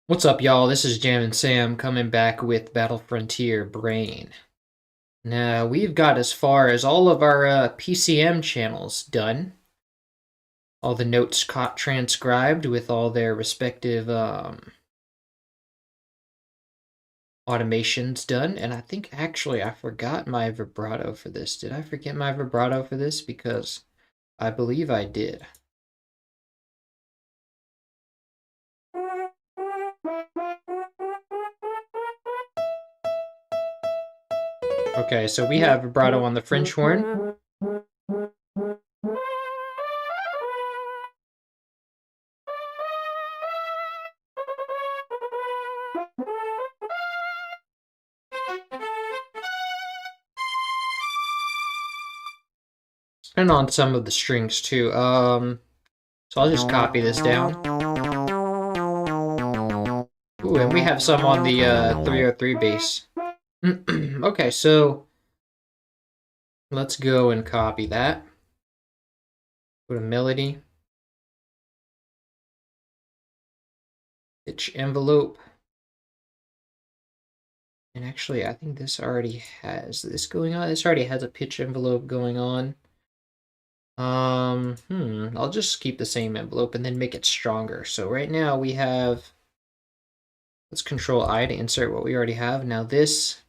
What's up, y'all? This is Jam and Sam coming back with Battle Frontier Brain. Now, we've got as far as all of our PCM channels done. All the notes caught transcribed with all their respective automations done. And I think, actually, I forgot my vibrato for this. Did I forget my vibrato for this? Because I believe I did. Okay, so we have vibrato on the French horn. And on some of the strings too. So I'll just copy this down. Ooh, and we have some on the 303 bass. Okay, so let's go and copy that. Go to melody. Pitch envelope. And actually, I think this already has this going on. This already has a pitch envelope going on. I'll just keep the same envelope and then make it stronger. So right now we have, let's Control I to insert what we already have. Now this,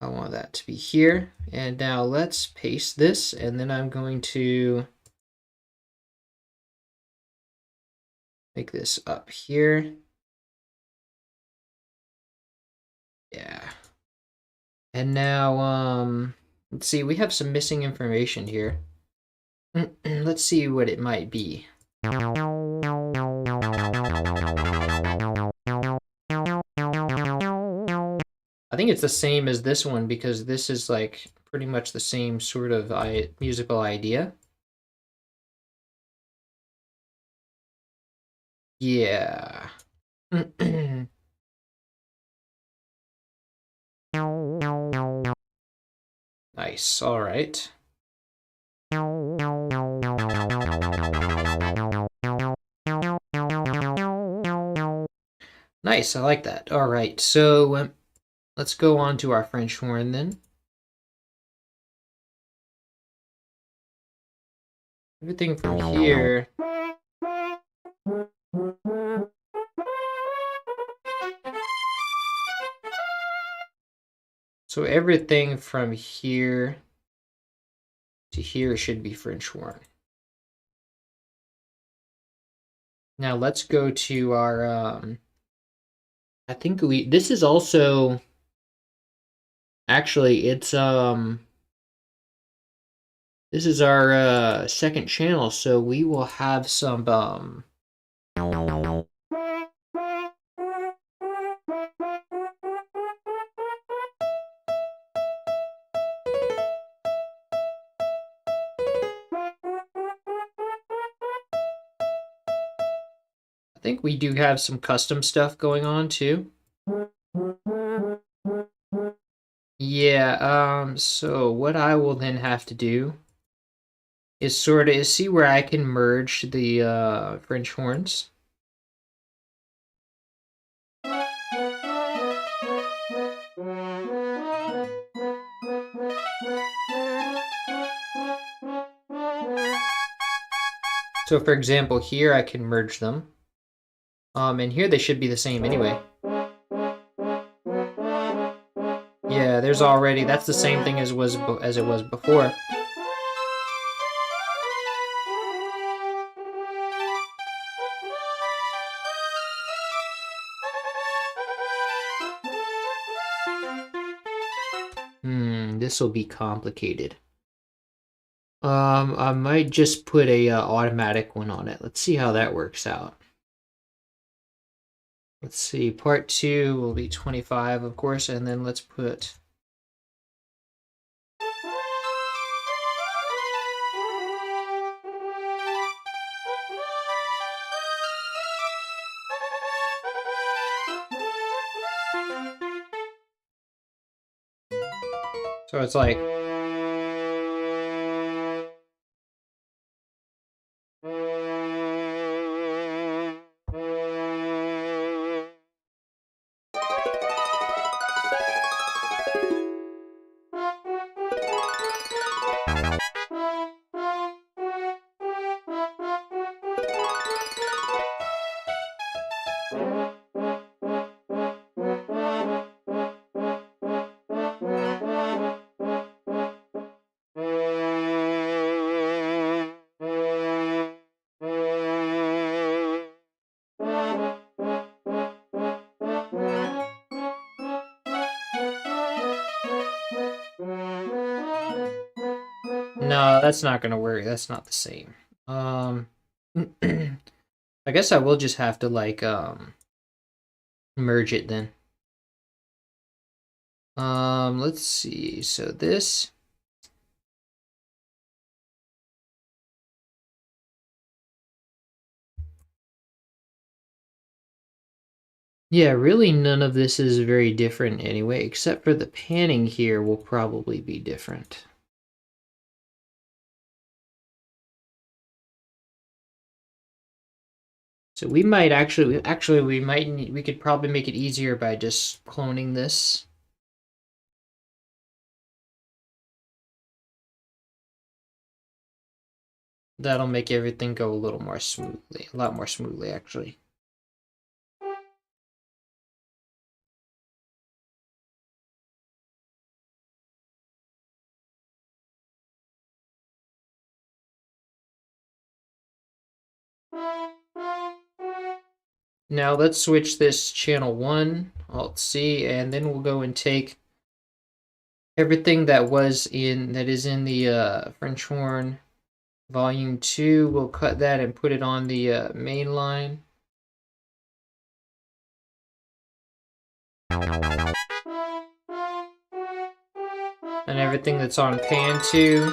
I want that to be here. And now let's paste this, and then I'm going to make this up here. Yeah. And now, let's see, we have some missing information here. Let's see what it might be. I think it's the same as this one because this is like pretty much the same sort of musical idea. Yeah. Nice, all right. Nice, I like that. All right, so let's go on to our French horn then. Everything from here. So everything from here to here should be French horn. Now let's go to our, I think this is also, actually it's, this is our second channel, so we will have some, I think we do have some custom stuff going on too. Yeah, so what I will then have to do is sort of see where I can merge the French horns. So for example, here I can merge them. And here they should be the same anyway. Yeah, there's already, that's the same thing as it was before. This will be complicated. I might just put a automatic one on it. Let's see how that works out. Let's see, part 2 will be 25, of course, and then let's put... So it's like... No, that's not gonna work. That's not the same. I guess I will just have to like merge it then. Let's see. So this. Yeah, really none of this is very different anyway, except for the panning here will probably be different. So we might we could probably make it easier by just cloning this. That'll make everything go a little more smoothly, a lot more smoothly actually. Now let's switch this channel 1, Alt C, and then we'll go and take everything that is in the French horn volume 2. We'll cut that and put it on the main line. And everything that's on pan 2,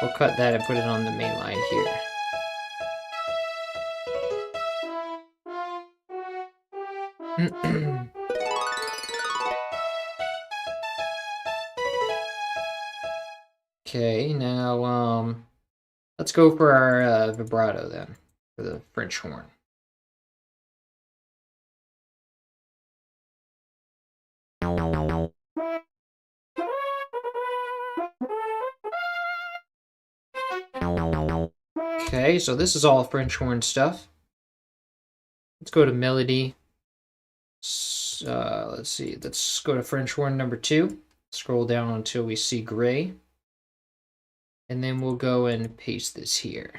we'll cut that and put it on the main line here. Okay, now let's go for our vibrato then, for the French horn. Okay, so this is all French horn stuff. Let's go to melody. Let's see, let's go to French horn number 2. Scroll down until we see gray. And then we'll go and paste this here.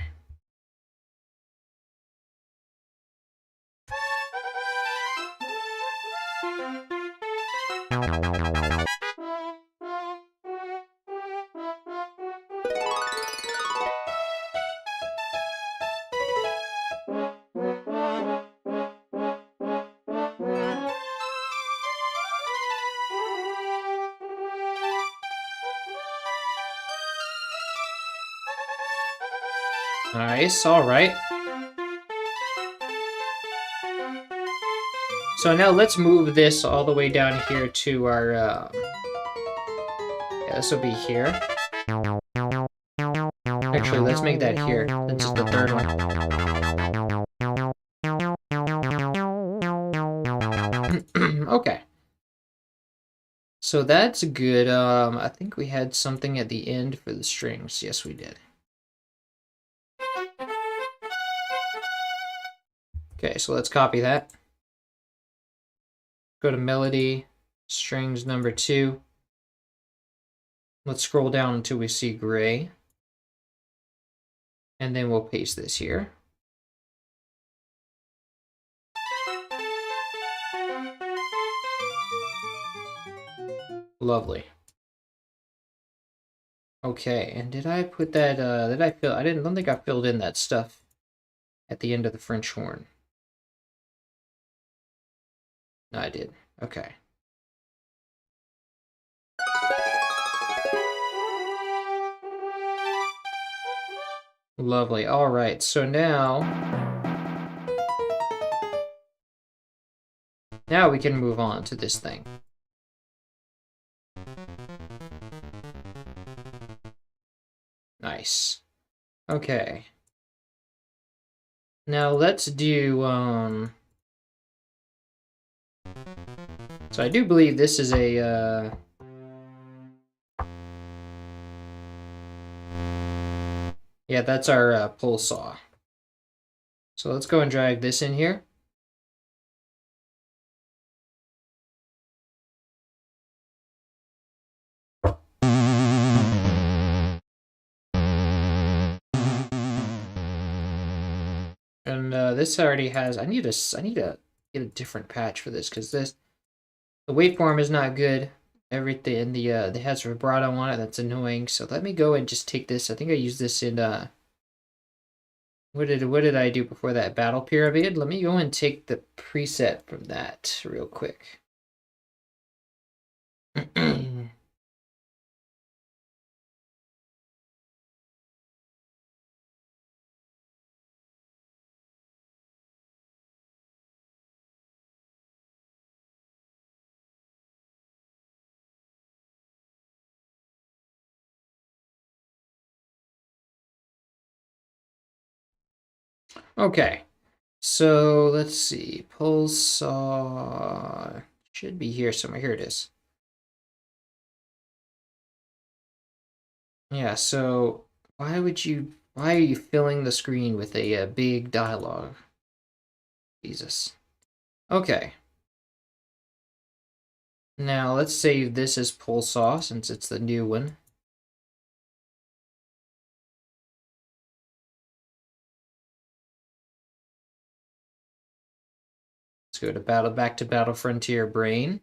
Nice, alright. So now let's move this all the way down here to our, yeah, this will be here. Actually, let's make that here, since it's the third one. Okay. So that's good. I think we had something at the end for the strings. Yes, we did. Okay, so let's copy that. Go to melody, strings number 2. Let's scroll down until we see gray. And then we'll paste this here. Lovely. Okay, and did I put that, I don't think I filled in that stuff at the end of the French horn. No, I did. Okay. Lovely. All right, so now we can move on to this thing. Nice. Okay. Now let's do, so I do believe this is a, yeah, that's our pull saw. So let's go and drag this in here. And this already has, I need to get a different patch for this because the waveform is not good. Everything, the it has vibrato on it, that's annoying. So let me go and just take this. I think I used this in, what did I do before that? Battle Pyramid? Let me go and take the preset from that real quick. Okay, so let's see. Pulsar should be here somewhere. Here it is. Yeah, so why are you filling the screen with a big dialogue? Jesus. Okay. Now let's save this as Pulsar since it's the new one. Let's go to back to Battle Frontier Brain.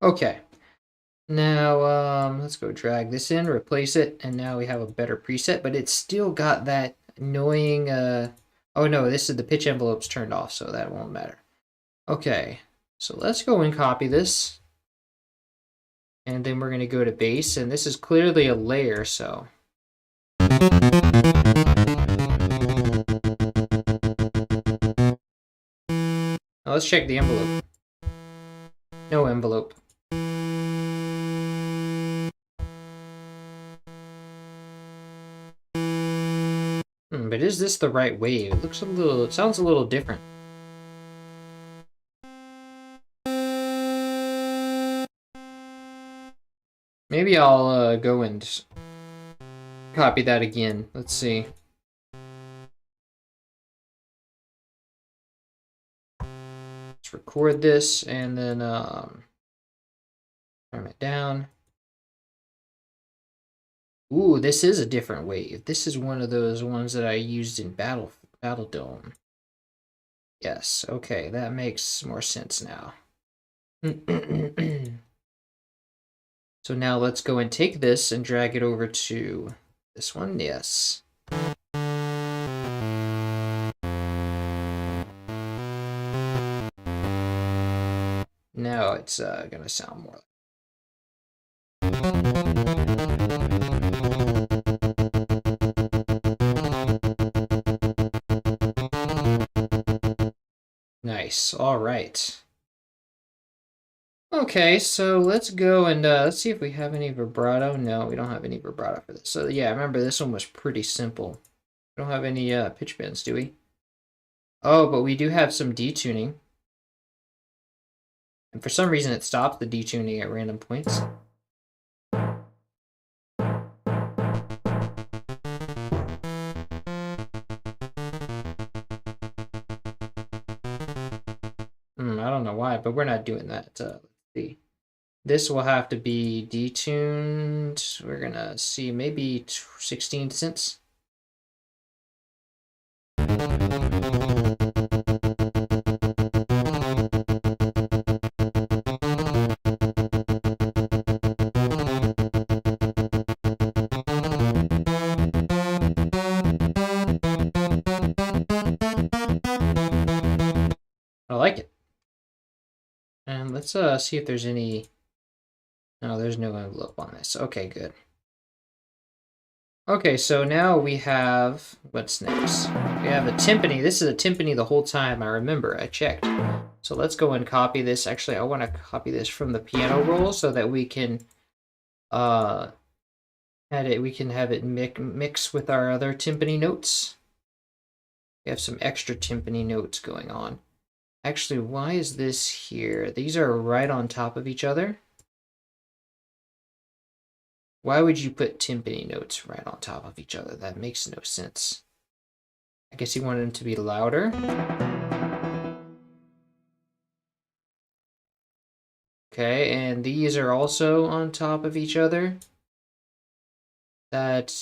Okay. Now let's go drag this in, replace it, and now we have a better preset, but it's still got that annoying oh no, this is the pitch envelope's turned off, so that won't matter. Okay. So let's go and copy this. And then we're going to go to base, and this is clearly a layer, so now let's check the envelope. No envelope. But is this the right wave? It sounds a little different. Maybe I'll go and copy that again. Let's see. Let's record this and then turn it down. Ooh, this is a different wave. This is one of those ones that I used in Battle Dome. Yes, okay, that makes more sense now. So now let's go and take this and drag it over to this one. Yes. Now it's gonna sound more. Nice. All right. Okay, so let's go and let's see if we have any vibrato. No, we don't have any vibrato for this. So yeah, remember this one was pretty simple. We don't have any pitch bends, do we? Oh, but we do have some detuning. And for some reason it stops the detuning at random points. I don't know why, but we're not doing that. Let's see. This will have to be detuned. We're gonna see maybe 16 cents. let's see if there's any. No, there's no envelope on this. Okay, good. Okay, so now we have, what's next? We have a timpani. This is a timpani the whole time, I remember, I checked. So let's go and copy this. Actually, I want to copy this from the piano roll so that we can have it mix with our other timpani notes. We have some extra timpani notes going on. Actually, why is this here? These are right on top of each other. Why would you put timpani notes right on top of each other? That makes no sense. I guess you wanted them to be louder. Okay, and these are also on top of each other. That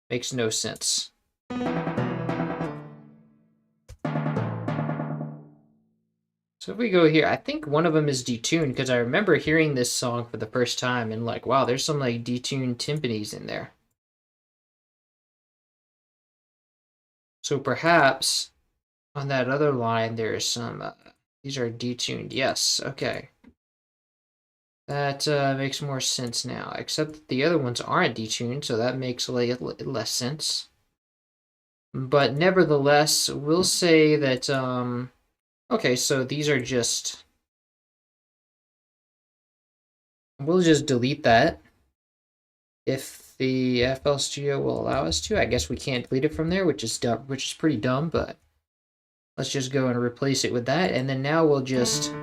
makes no sense. So if we go here, I think one of them is detuned because I remember hearing this song for the first time and like, wow, there's some like detuned timpanis in there. So perhaps on that other line, there's some, these are detuned. Yes, okay. That makes more sense now, except that the other ones aren't detuned, so that makes less sense. But nevertheless, we'll say that, okay, so these are just, we'll just delete that if the FL Studio will allow us to. I guess we can't delete it from there, which is dumb, which is pretty dumb, but let's just go and replace it with that, and then now we'll just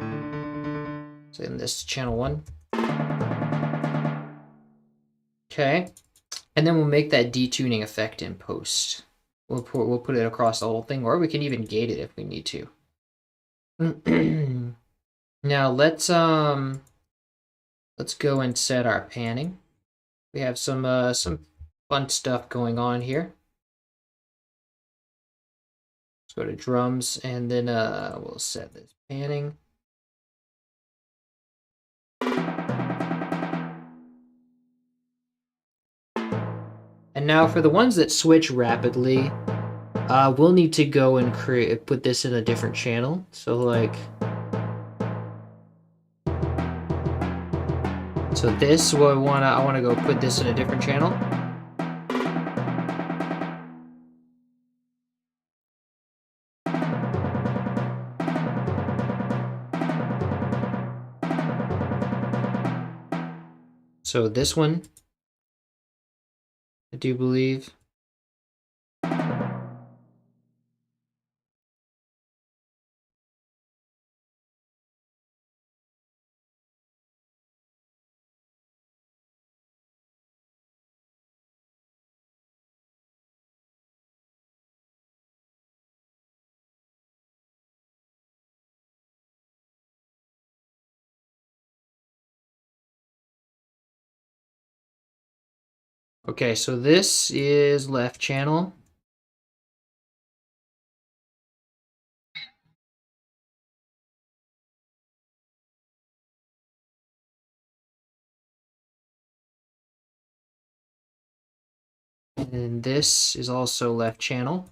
send this to channel 1. Okay, and then we'll make that detuning effect in post. We'll put it across the whole thing, or we can even gate it if we need to. Now let's go and set our panning. We have some fun stuff going on here. Let's go to drums, and then we'll set this panning. And now for the ones that switch rapidly, we'll need to go and put this in a different channel. So like, so this, I want to go put this in a different channel. So this one, I do believe. Okay, so this is left channel. And this is also left channel.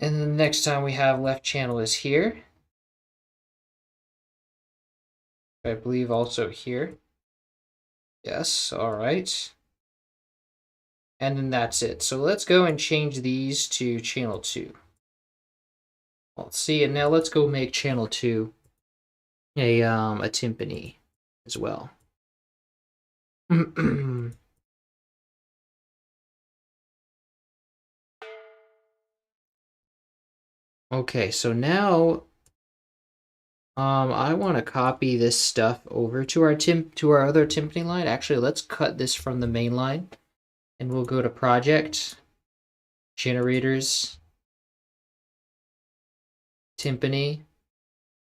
And the next time we have left channel is here. I believe also here. Yes, all right. And then that's it. So let's go and change these to channel 2. Let's see, and now let's go make channel 2 a timpani as well. Okay, so now I want to copy this stuff over to our other timpani line. Actually, let's cut this from the main line, and we'll go to project, generators, timpani,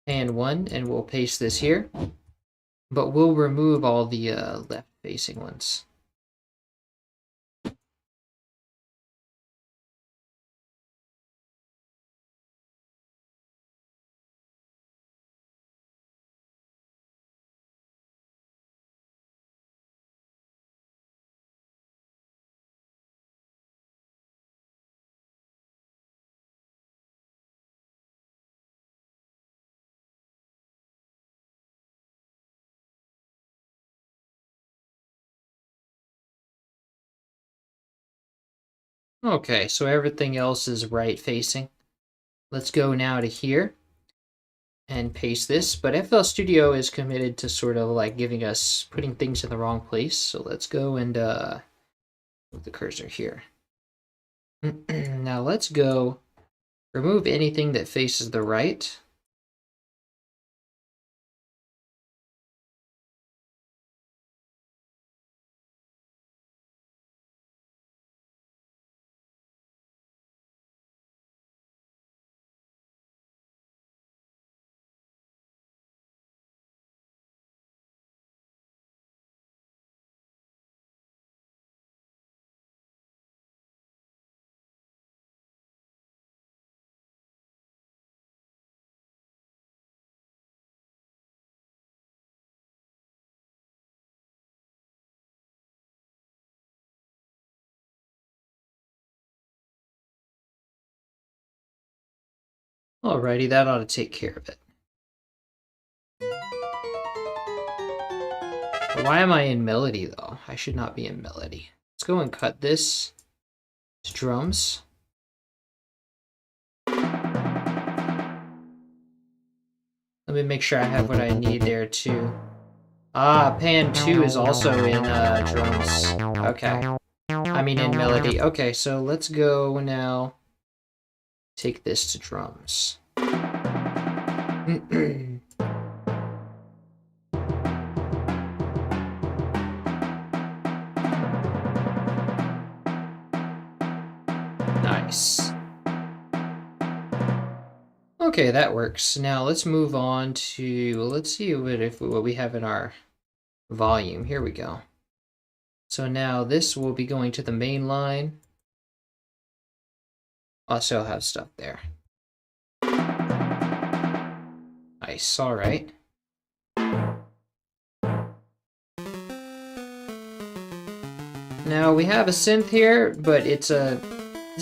and 1, and we'll paste this here. But we'll remove all the left-facing ones. Okay, so everything else is right facing. Let's go now to here and paste this, but FL Studio is committed to sort of like putting things in the wrong place. So let's go and move the cursor here. Now let's go remove anything that faces the right. Alrighty, that ought to take care of it. Why am I in melody though? I should not be in melody. Let's go and cut this to drums. Let me make sure I have what I need there too. Ah, pan 2 is also in drums. Okay. I mean in melody. Okay, so let's go now. Take this to drums. Nice. Okay, that works. Now let's move on to, let's see what we have in our volume. Here we go. So now this will be going to the main line. Also have stuff there. Nice, all right. Now we have a synth here, but this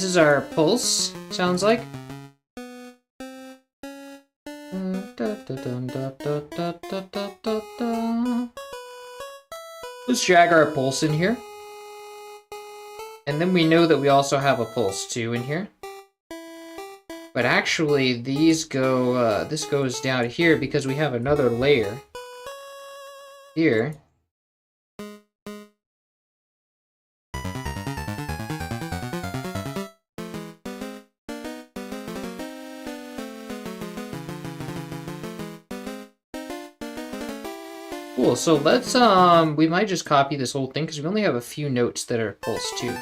is our pulse, sounds like. Let's drag our pulse in here. And then we know that we also have a pulse too in here. But actually these go, this goes down here because we have another layer here. Cool, so let's, we might just copy this whole thing because we only have a few notes that are pulse too.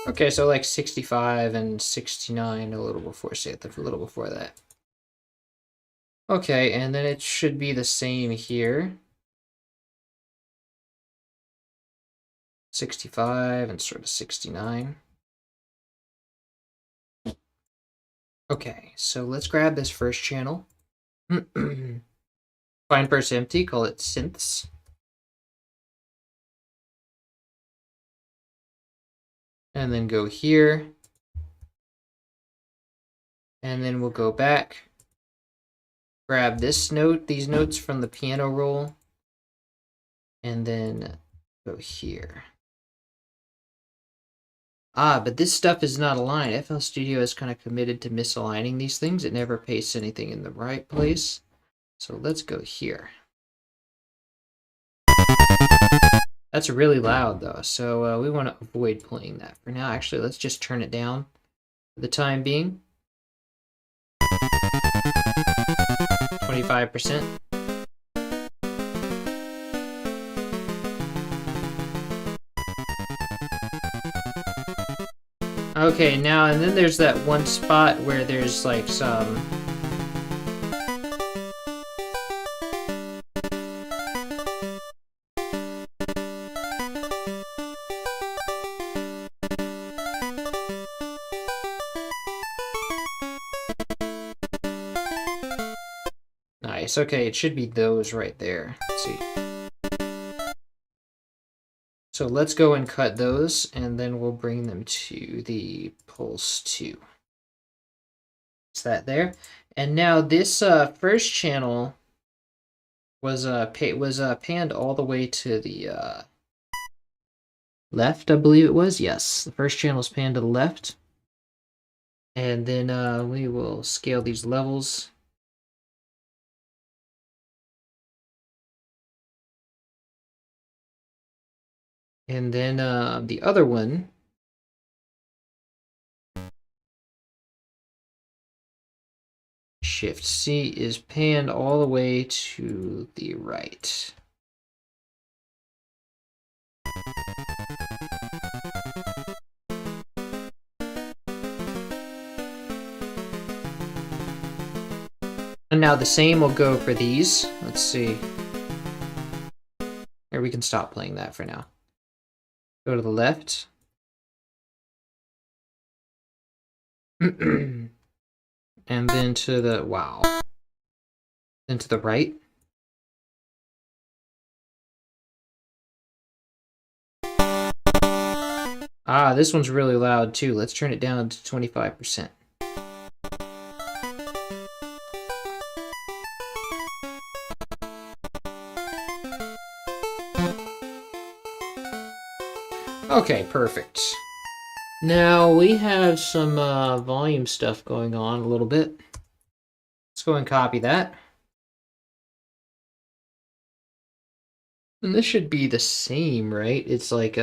Okay, so like 65 and 69 a little before, say a little before that. Okay, and then it should be the same here. 65 and sort of 69. Okay, so let's grab this first channel. Find first empty, call it synths. And then go here. And then we'll go back. Grab this note, these notes from the piano roll. And then go here. Ah, but this stuff is not aligned. FL Studio is kind of committed to misaligning these things. It never pastes anything in the right place. So let's go here. That's really loud though, so we want to avoid playing that for now. Actually, let's just turn it down for the time being. 25%. Okay, now, and then there's that one spot where there's like some... Nice, okay, it should be those right there. Let's see. So let's go and cut those, and then we'll bring them to the pulse 2. Is that there? And now this first channel was panned all the way to the left, I believe it was. Yes, the first channel is panned to the left. And then we will scale these levels. And then the other one, Shift C, is panned all the way to the right. And now the same will go for these. Let's see. Here, we can stop playing that for now. Go to the left. And then to the, wow. Then to the right. Ah, this one's really loud too. Let's turn it down to 25%. Okay, perfect. Now we have some volume stuff going on a little bit. Let's go and copy that. And this should be the same, right? It's like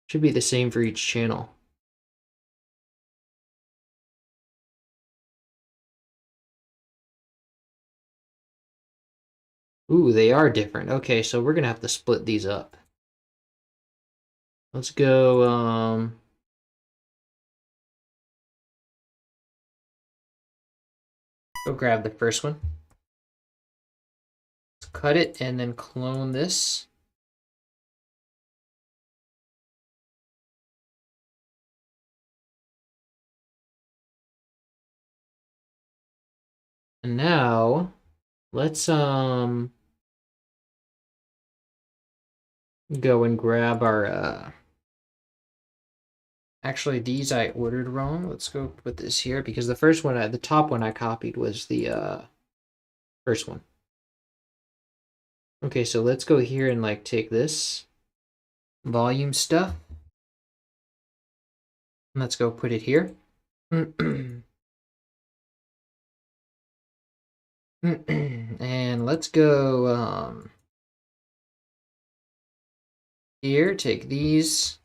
should be the same for each channel. Ooh, they are different. Okay, so we're gonna have to split these up. Let's go, go grab the first one. Let's cut it and then clone this. And now, let's go and grab our actually these I ordered wrong. Let's go put this here because the first one, the top one I copied was the first one. Okay, so let's go here and like take this volume stuff. And let's go put it here. And let's go here, take these,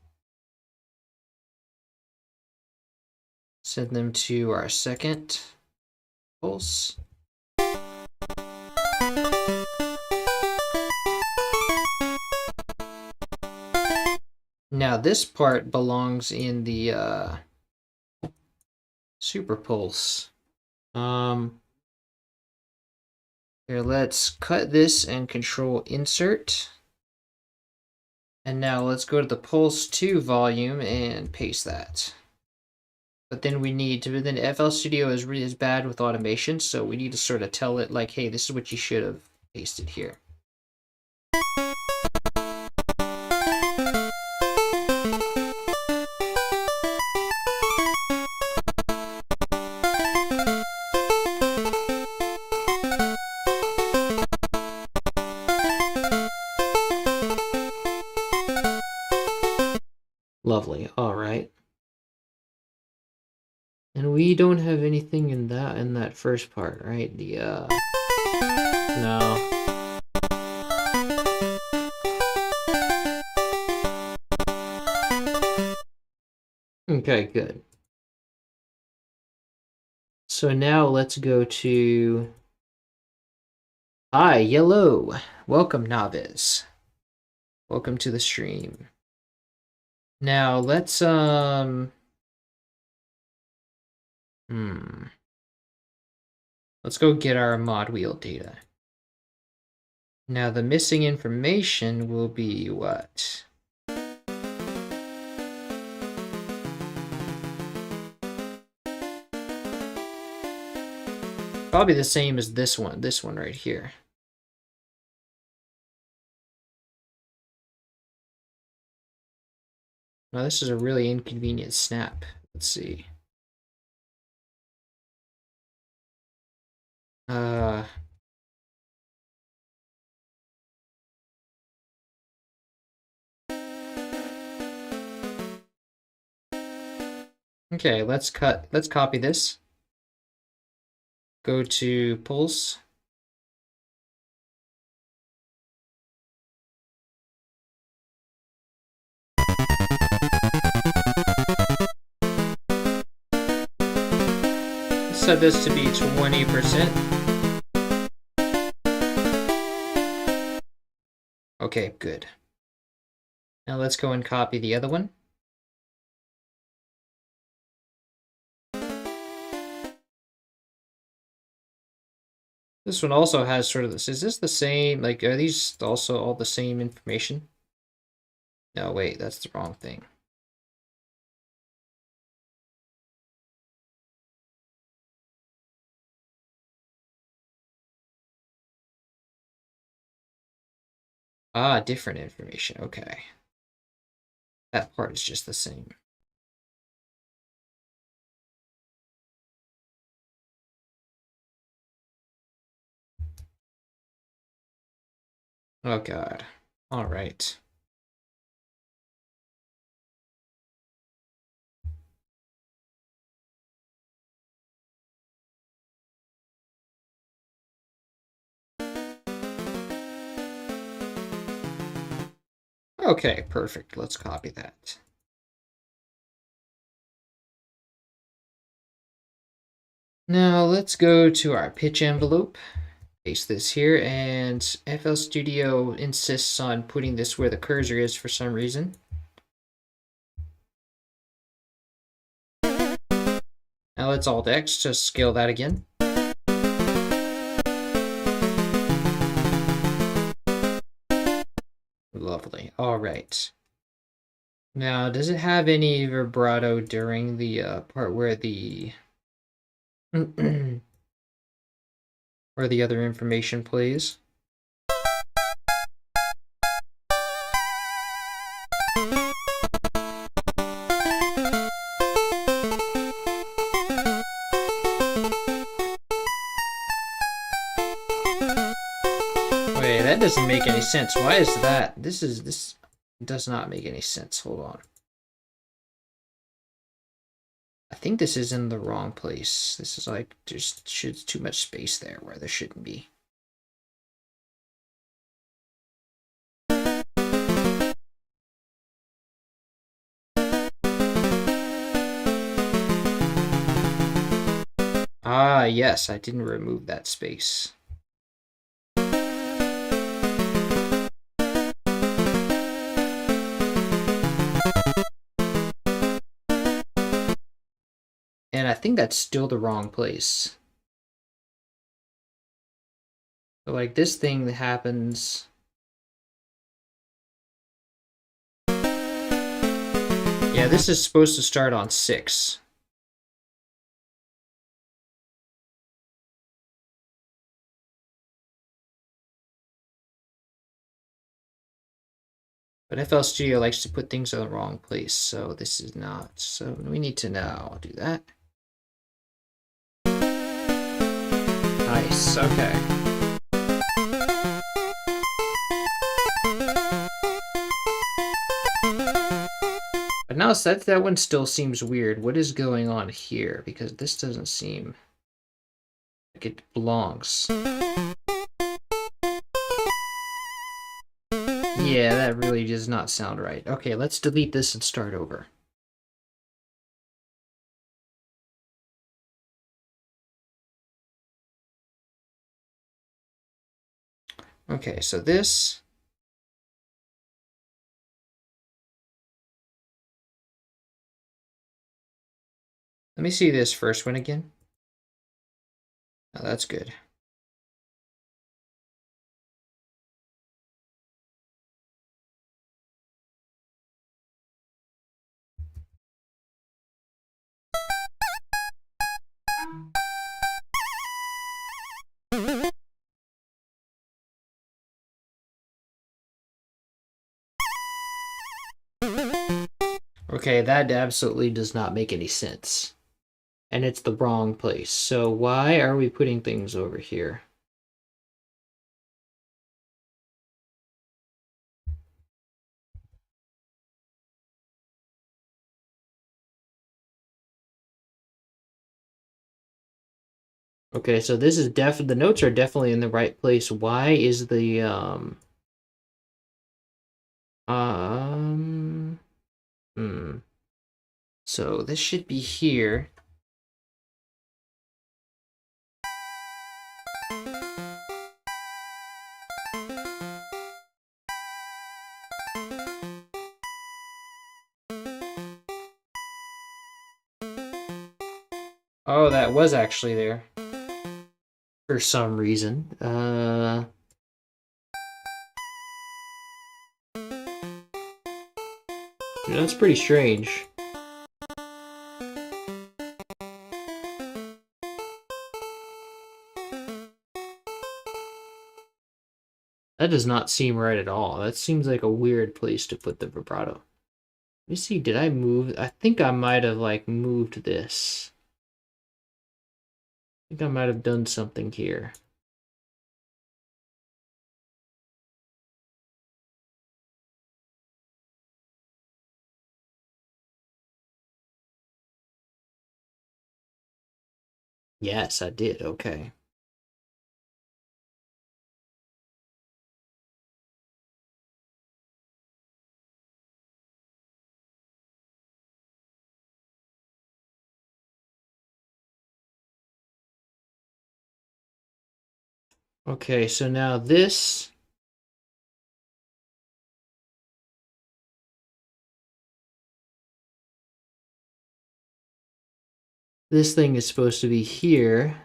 send them to our second pulse. Now this part belongs in the super pulse. Here, let's cut this and control insert. And now let's go to the pulse 2 volume and paste that. But then we need to, then FL Studio is bad with automation, so we need to sort of tell it like, hey, this is what you should have pasted here. Lovely. All right. And we don't have anything in that first part, right? The no. Okay, good. So now let's go to hi, yellow. Welcome, novice. Welcome to the stream. Now let's let's go get our mod wheel data. Now the missing information will be what? Probably the same as this one right here. Now this is a really inconvenient snap. Let's see. Okay, let's copy this. Go to pulse. Set this to be 20%. Okay, good. Now let's go and copy the other one. This one also has sort of this. Is this the same? Like, are these also all the same information? No, wait, that's the wrong thing. Ah, different information. Okay. That part is just the same. Oh, God. All right. Okay, perfect. Let's copy that. Now let's go to our pitch envelope. Paste this here, and FL Studio insists on putting this where the cursor is for some reason. Now let's Alt X to scale that again. Lovely. All right. Now, does it have any vibrato during the part where the where the other information plays? Wait, that doesn't make any sense. Why is that? This does not make any sense. Hold on. I think this is in the wrong place. This is like, there's too much space there where there shouldn't be. Ah, yes, I didn't remove that space. And I think that's still the wrong place. So like this thing that happens. Yeah, this is supposed to start on 6. But FL Studio likes to put things in the wrong place, so this is not. So we need to now do that. Nice, okay. But now that one still seems weird. What is going on here? Because this doesn't seem like it belongs. Yeah, that really does not sound right. Okay, let's delete this and start over. Okay, so this. Let me see this first one again. Oh, that's good. Okay, that absolutely does not make any sense. And it's the wrong place. So why are we putting things over here? Okay, so this is the notes are definitely in the right place. Why is the um hmm. So this should be here. Oh, that was actually there for some reason. That's pretty strange. That does not seem right at all. That seems like a weird place to put the vibrato. Let me see, did I move? I think I might have like moved this. I think I might have done something here. Yes, I did. Okay. Okay, so now this thing is supposed to be here.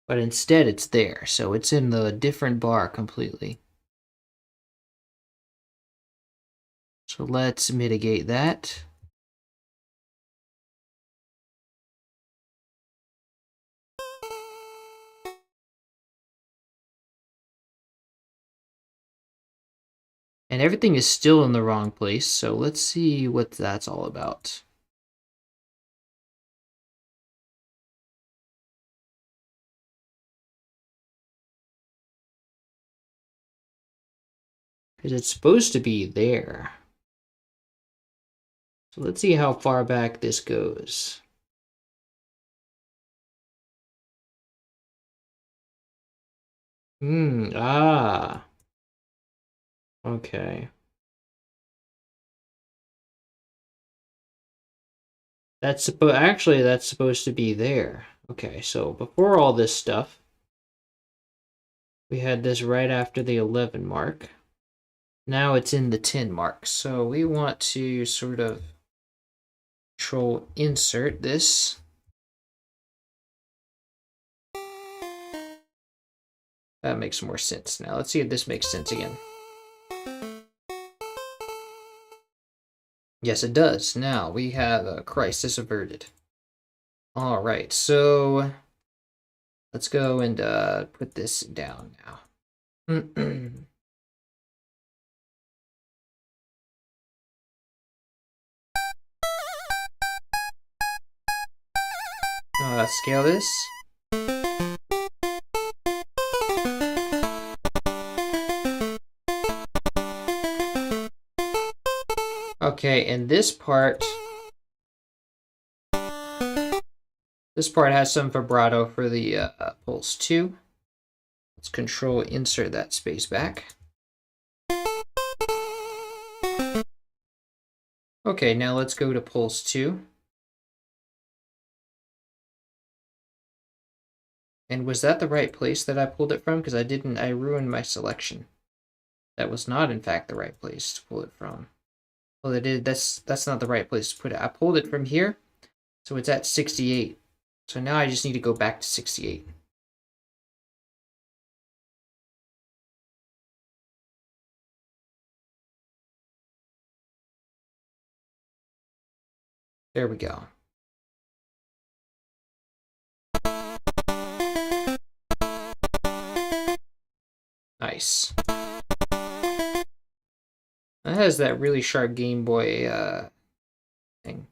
But instead it's there, so it's in the different bar completely. So let's mitigate that. And everything is still in the wrong place, so let's see what that's all about. Because it's supposed to be there. So let's see how far back this goes. Ah. Okay. That's supposed to be there. Okay, so before all this stuff, we had this right after the 11 mark. Now it's in the 10 mark. So we want to sort of control insert this. That makes more sense. Now let's see if this makes sense again. Yes, it does. Now we have a crisis averted. All right, so let's go and put this down now. Scale this. Okay, and this part has some vibrato for the pulse 2. Let's control insert that space back. Okay, now let's go to pulse 2. And was that the right place that I pulled it from? Because I ruined my selection. That was not, in fact, the right place to pull it from. Well, it is. That's not the right place to put it. I pulled it from here, so it's at 68. So now I just need to go back to 68. There we go. Nice. That has that really sharp Game Boy thing.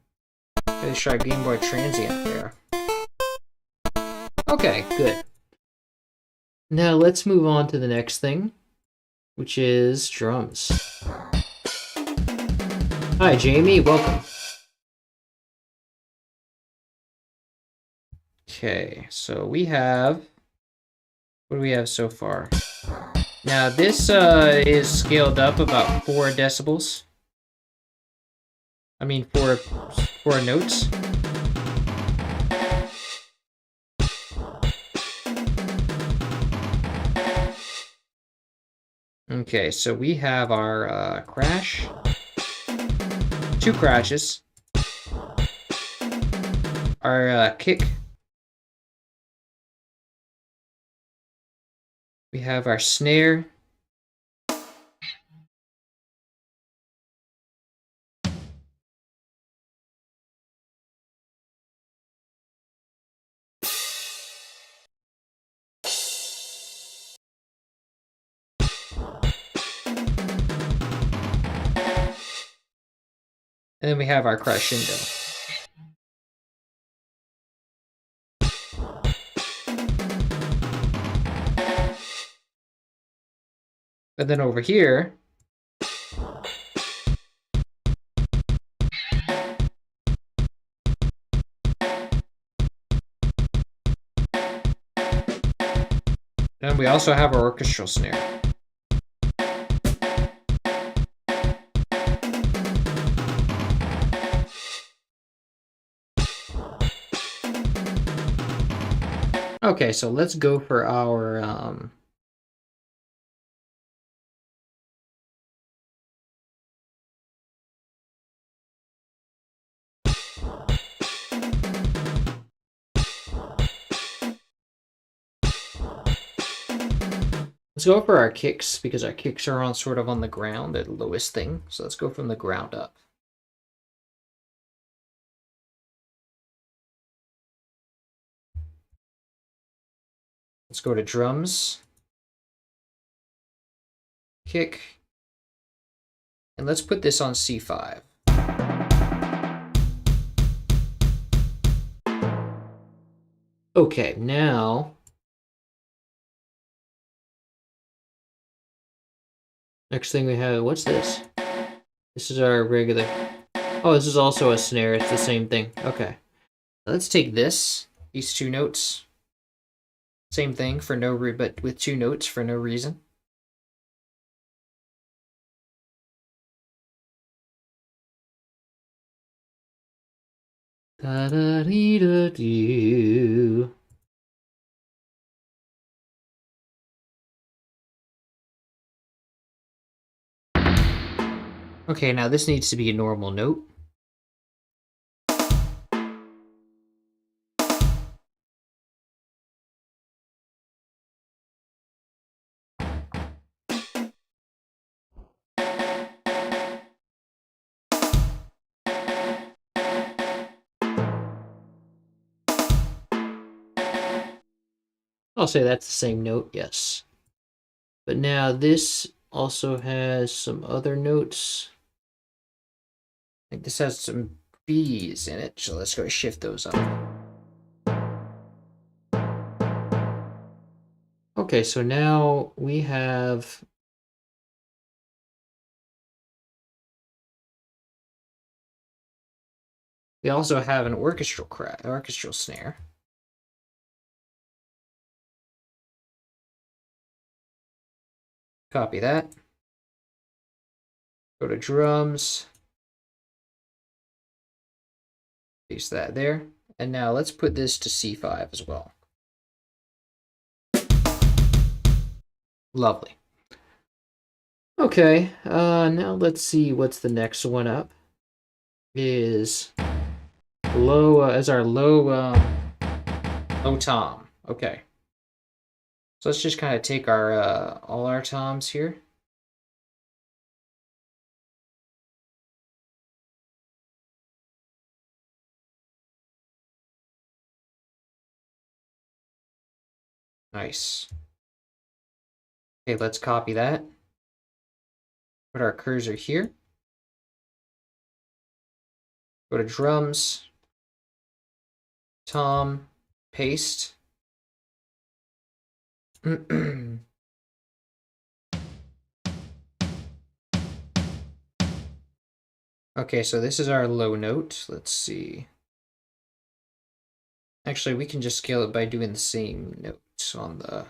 Really sharp Game Boy transient there. Okay, good. Now let's move on to the next thing, which is drums. Hi, Jamie. Welcome. Okay, so we have... What do we have so far? Now, this is scaled up about 4 decibels. I mean, four notes. Okay, so we have our crash. 2 crashes. Our kick. We have our snare. And then we have our crescendo. And then over here, and we also have our orchestral snare. Okay, so let's go for our let's go for our kicks, because our kicks are on sort of on the ground, the lowest thing. So let's go from the ground up. Let's go to drums, kick, and let's put this on C5. Okay, now next thing we have, what's this? This is our regular. Oh, this is also a snare. It's the same thing. Okay. Let's take these 2 notes. Same thing for no but with 2 notes for no reason. Da da dee da doo. Okay, now this needs to be a normal note. I'll say that's the same note, yes. But now this also has some other notes. I think this has some B's in it, so let's go shift those up. Okay, so now we have we also have an orchestral snare. Copy that. Go to drums. Paste that there. And now let's put this to C5 as well. Lovely. Okay, now let's see what's the next one up. Is low as our low tom. Okay. So let's just kind of take our all our toms here. Nice. Okay, let's copy that. Put our cursor here. Go to drums, tom, paste. Okay, so this is our low note. Let's see. Actually, we can just scale it by doing the same notes on the...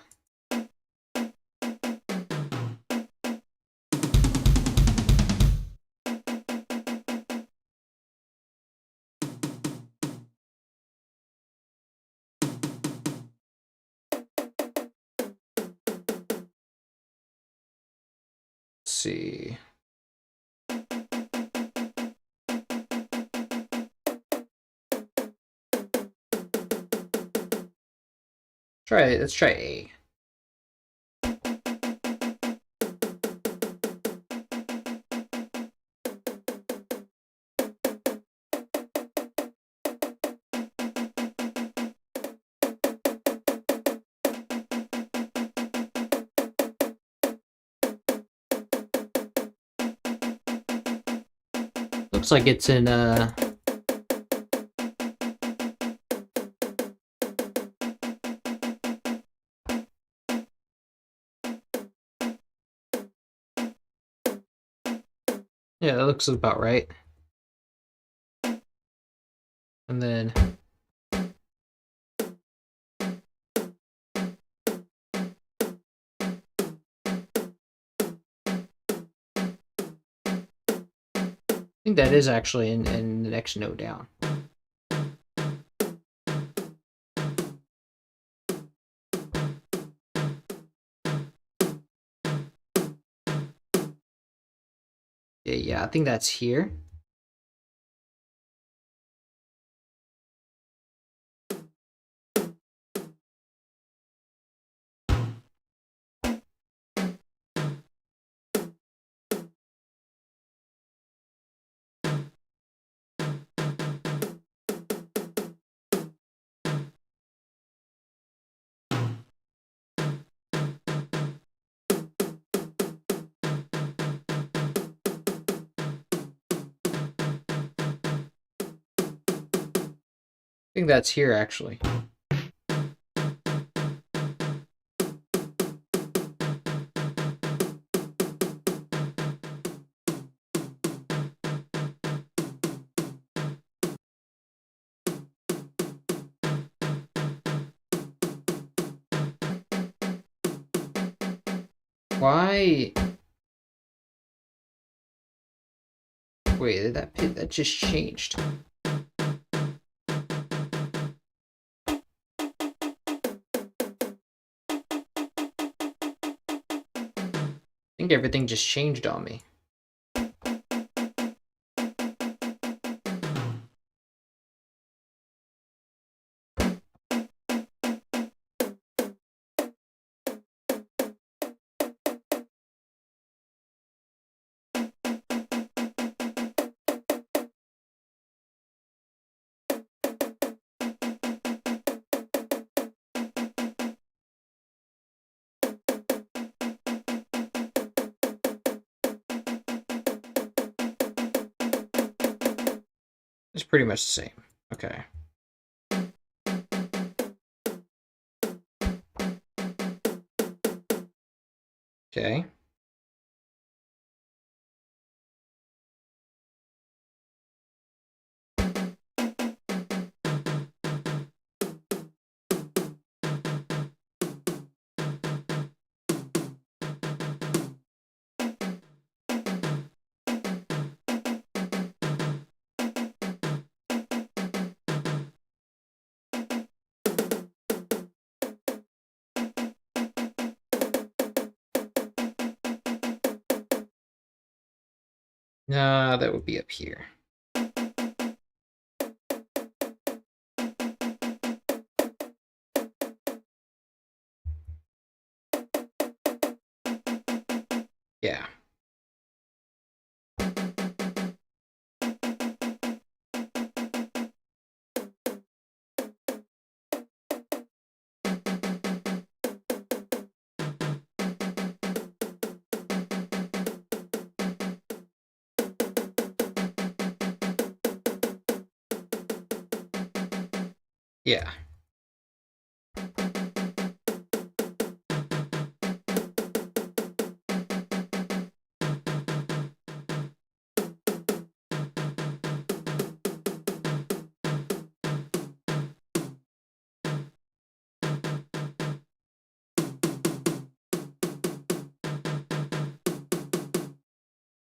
Let's see. Let's try A. Looks like it's in yeah, that looks about right. And then I think that is actually in the next note down. Yeah, I think that's here. I think that's here, actually. Why? Wait, that just changed. I think everything just changed on me. It's pretty much the same. Okay. Okay. Nah, that would be up here. Yeah. Yeah.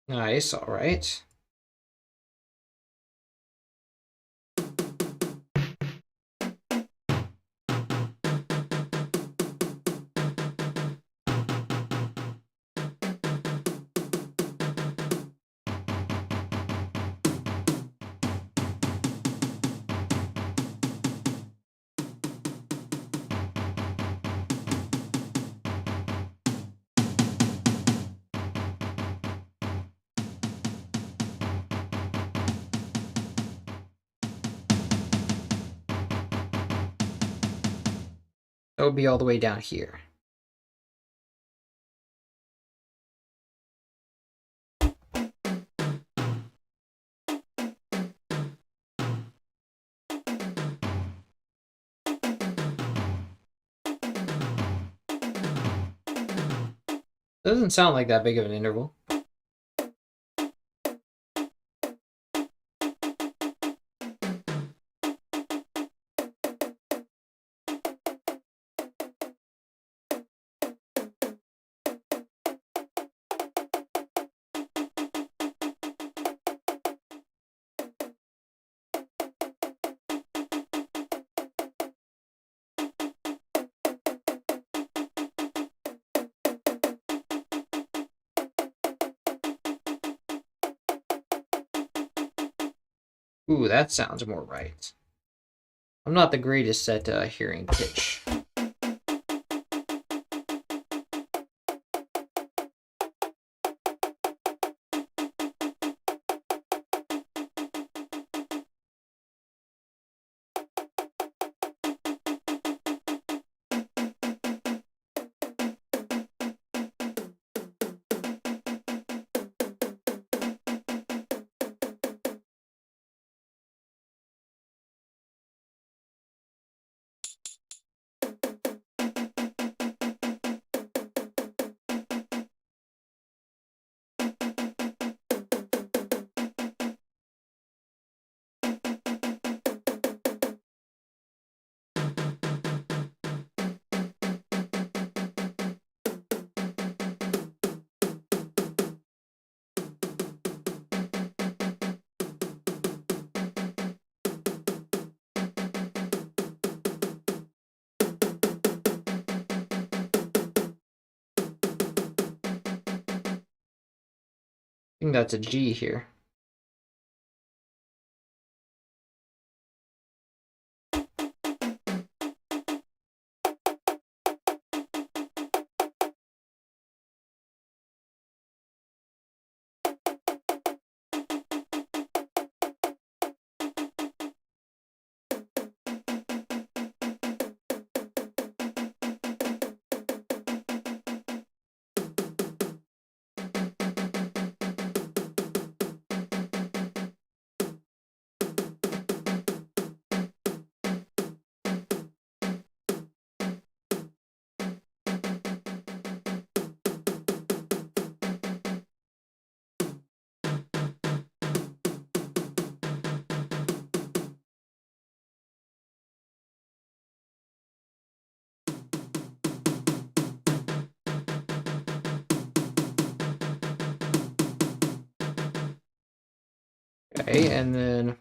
Nice, all right. That would be all the way down here. Doesn't sound like that big of an interval. Ooh, that sounds more right. I'm not the greatest at hearing pitch. I think that's a G here. Okay, and then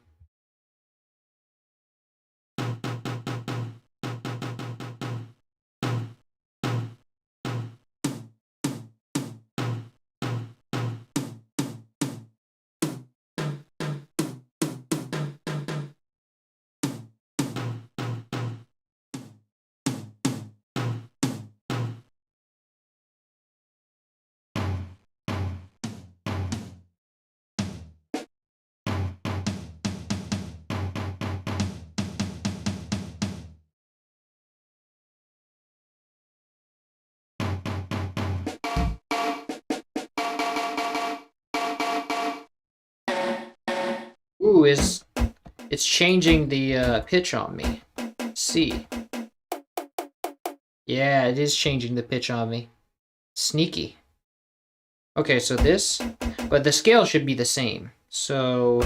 ooh, it's changing the pitch on me. see. Yeah, it is changing the pitch on me. Sneaky. Okay, so this, but the scale should be the same. So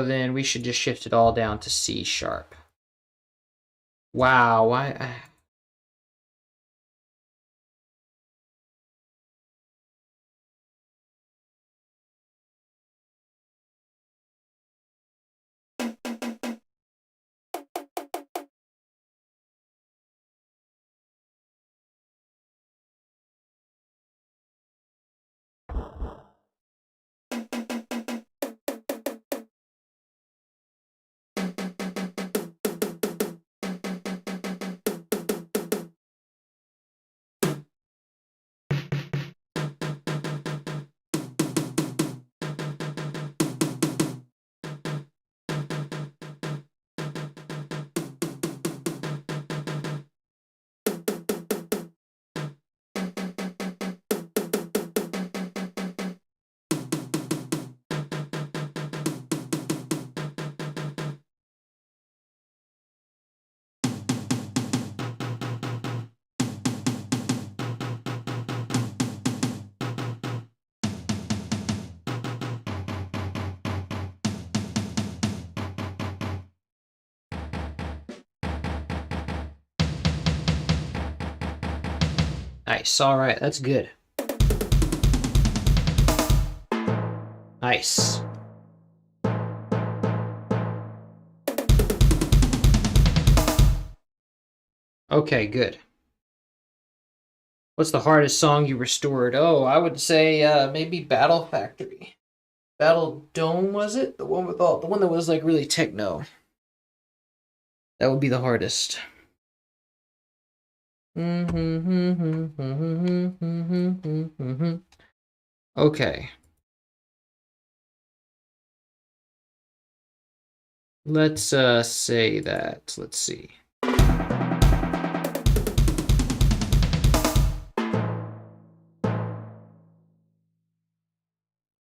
then we should just shift it all down to C sharp. Wow, why? Nice, all right, that's good. Nice. Okay, good. What's the hardest song you restored? Oh, I would say maybe Battle Factory. Battle Dome, was it? The one with the one that was like really techno. That would be the hardest. Okay. Let's say that. Let's see.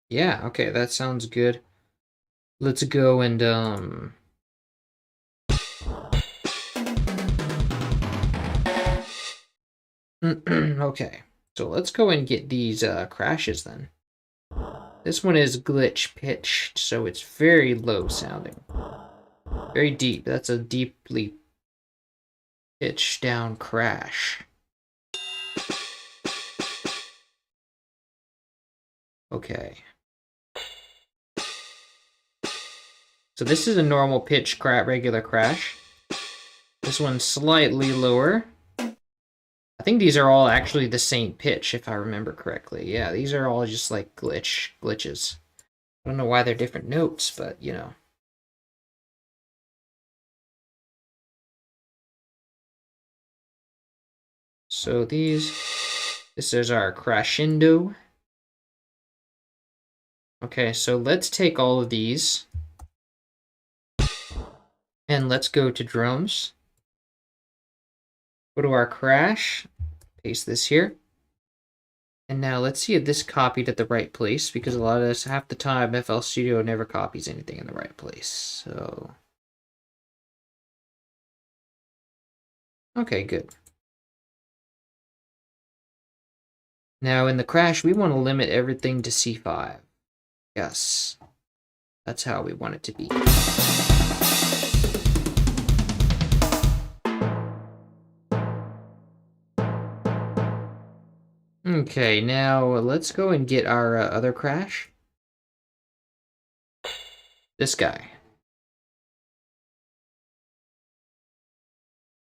Yeah, okay, that sounds good. Let's go and okay. So let's go and get these crashes then. This one is glitch pitched, so it's very low sounding. Very deep. That's a deeply pitched down crash. Okay. So this is a normal pitch regular crash. This one's slightly lower. I think these are all actually the same pitch, if I remember correctly. Yeah, these are all just like glitches. I don't know why they're different notes, but you know. So this is our crescendo. Okay, so let's take all of these and let's go to drums. Go to our crash, paste this here. And now let's see if this copied at the right place, because a lot of this, half the time, FL Studio never copies anything in the right place. So, okay, good. Now in the crash, we want to limit everything to C5. Yes, that's how we want it to be. Okay, now let's go and get our other crash. This guy.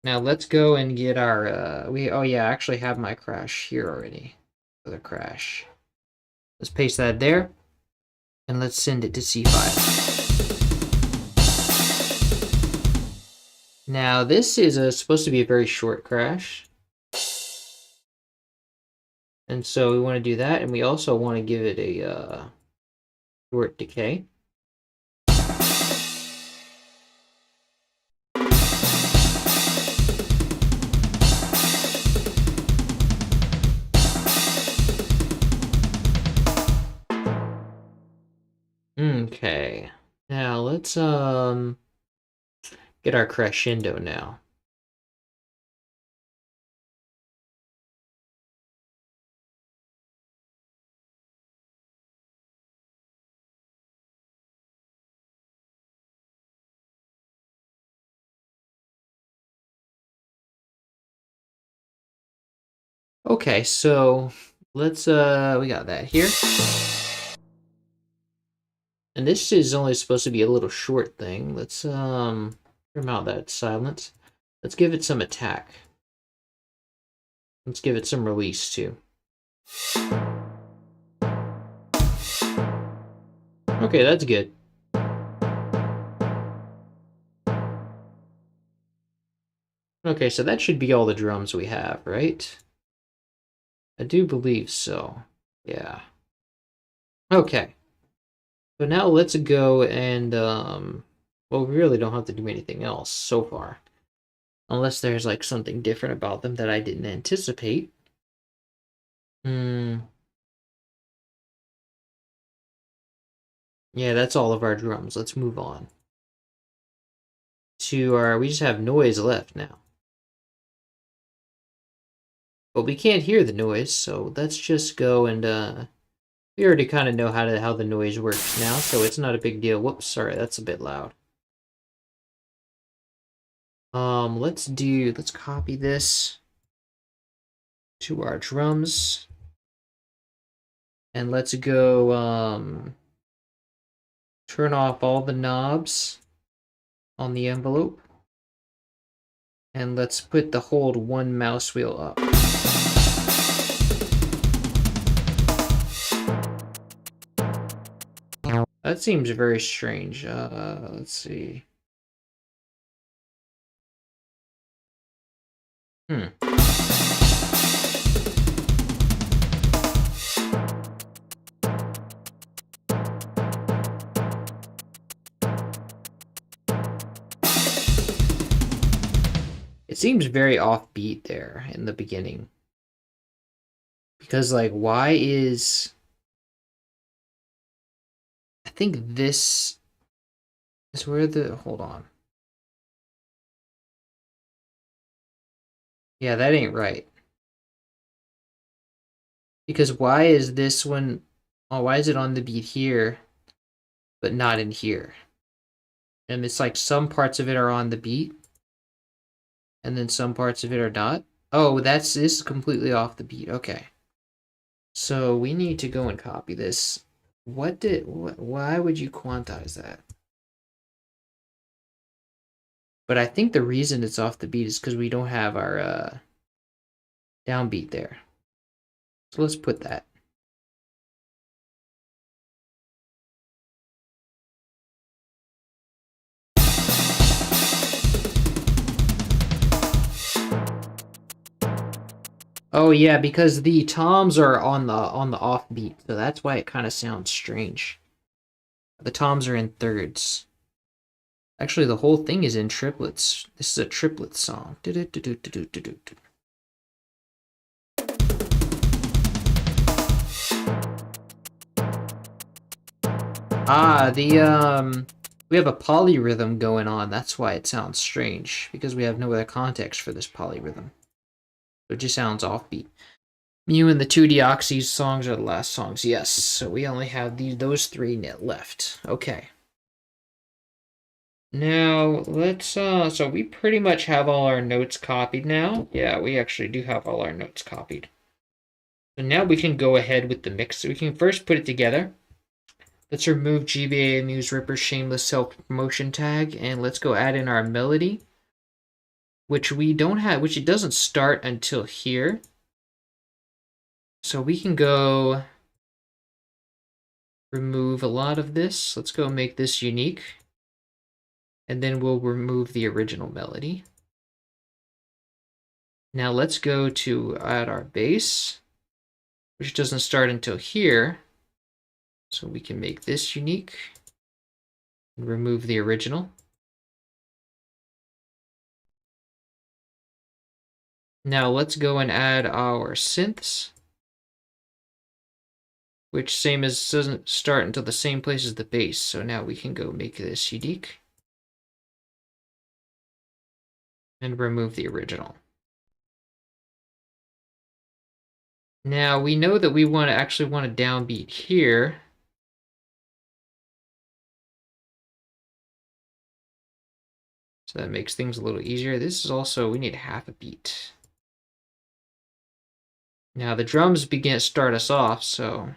Now let's go and get our, oh yeah, I actually have my crash here already. Other crash. Let's paste that there. And let's send it to C5. Now this is supposed to be a very short crash. And so we want to do that, and we also want to give it a short decay. let's get our crescendo now. Okay, so let's we got that here. And this is only supposed to be a little short thing. Let's trim out that silence. Let's give it some attack. Let's give it some release too. Okay, that's good. Okay, so that should be all the drums we have, right? I do believe so. Yeah. Okay. So now let's go and well, we really don't have to do anything else so far. Unless there's like something different about them that I didn't anticipate. Yeah, that's all of our drums. Let's move on to our, we just have noise left now. But we can't hear the noise, so let's just go and we already kind of know how the noise works now, so it's not a big deal. Whoops, sorry, that's a bit loud. Let's copy this to our drums. And let's go turn off all the knobs on the envelope. And let's put the hold one mouse wheel up. That seems very strange. Let's see. It seems very offbeat there in the beginning. Because, like, why is... I think this is where the... Hold on. Yeah, that ain't right. Because why is this one... Oh, why is it on the beat here, but not in here? And it's like some parts of it are on the beat, and then some parts of it are not. Oh, this is completely off the beat. Okay. So we need to go and copy this. Why would you quantize that? But I think the reason it's off the beat is because we don't have our downbeat there. So let's put that. Oh yeah, because the toms are on the off beat, so that's why it kind of sounds strange. The toms are in thirds. Actually, the whole thing is in triplets. This is a triplet song. Ah, we have a polyrhythm going on. That's why it sounds strange, because we have no other context for this polyrhythm. So it just sounds offbeat. Mew and the 2Deoxys songs are the last songs. Yes, so we only have those three left. Okay. Now, let's, so we pretty much have all our notes copied now. Yeah, we actually do have all our notes copied. So now we can go ahead with the mix. So we can first put it together. Let's remove GBA Muse Ripper's Shameless Self-Promotion tag, and let's go add in our melody, which we don't have, which it doesn't start until here. So we can go remove a lot of this. Let's go make this unique. And then we'll remove the original melody. Now let's go to add our bass, which doesn't start until here. So we can make this unique and remove the original. Now let's go and add our synths, which same as doesn't start until the same place as the bass. So now we can go make this unique and remove the original. Now we know that we actually want a downbeat here. So that makes things a little easier. This is also, we need half a beat. Now the drums start us off, so.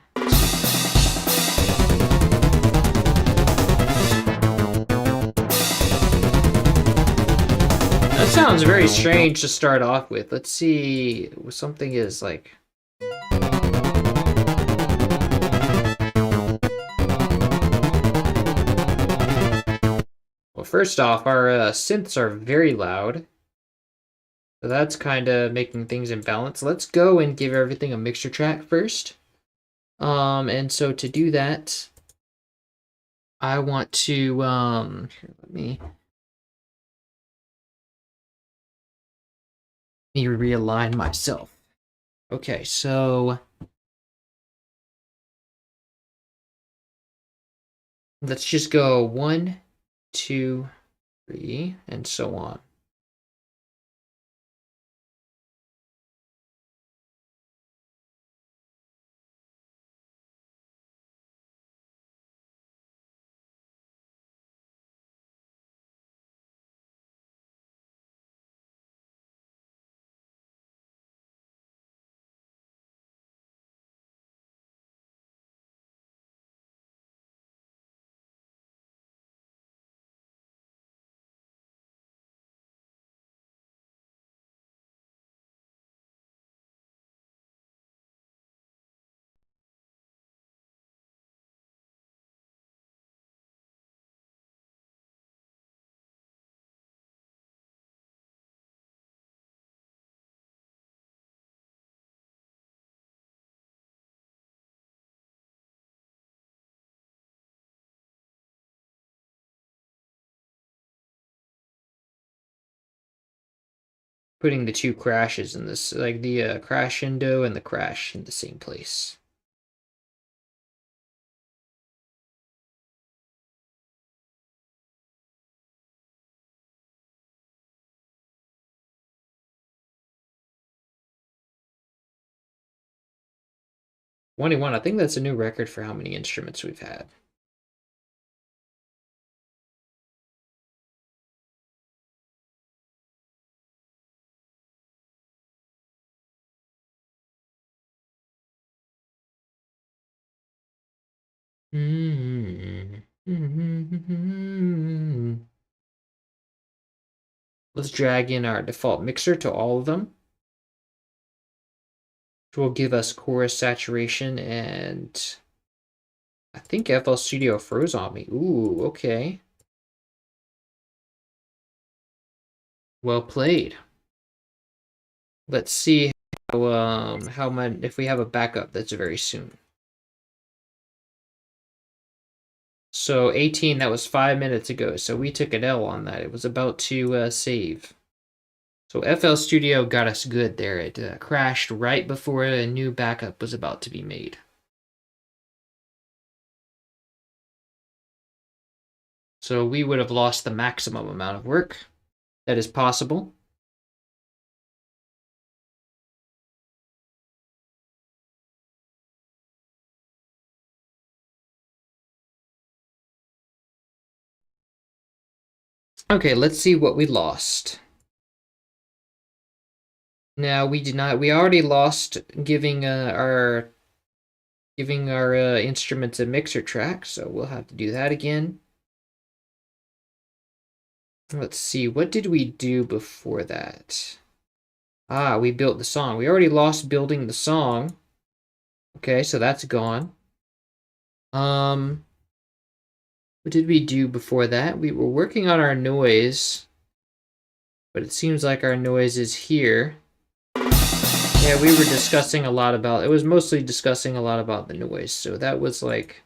That sounds very strange to start off with. Let's see what something is like. Well, first off, our synths are very loud. So that's kind of making things imbalance. Let's go and give everything a mixture track first. And so to do that, I want to, here, let me realign myself. Okay, so let's just go 1, 2, 3, and so on. Putting the two crashes in this, like the crescendo and the crash in the same place. '21, I think that's a new record for how many instruments we've had. Let's drag in our default mixer to all of them, which will give us chorus saturation, and I think FL Studio froze on me. Ooh, okay. Well played. Let's see how much, if we have a backup that's very soon. So 18, that was 5 minutes ago, so we took an L on that. It was about to save. So FL Studio got us good there. It crashed right before a new backup was about to be made. So we would have lost the maximum amount of work that is possible. Okay, let's see what we lost. Now we did not. We already lost giving our instruments a mixer track, so we'll have to do that again. Let's see, what did we do before that? Ah, we built the song. We already lost building the song. Okay, so that's gone. What did we do before that? We were working on our noise, but it seems like our noise is here. Yeah, we were discussing a lot about, it was mostly discussing a lot about the noise, so that was like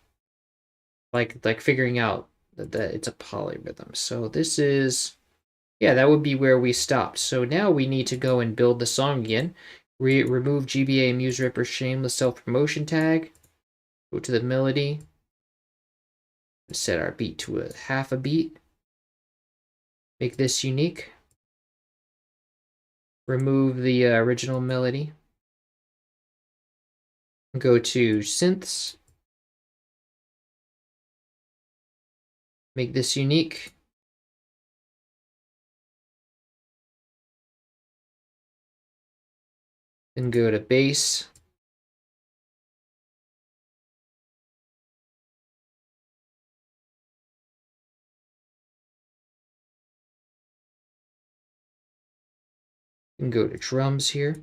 figuring out that it's a polyrhythm. So this is, yeah, that would be where we stopped. So now we need to go and build the song again. Remove GBA Muse Ripper Shameless Self-Promotion tag. Go to the melody. Set our beat to a half a beat. Make this unique. Remove the original melody. Go to synths. Make this unique. Then go to bass. And go to drums here.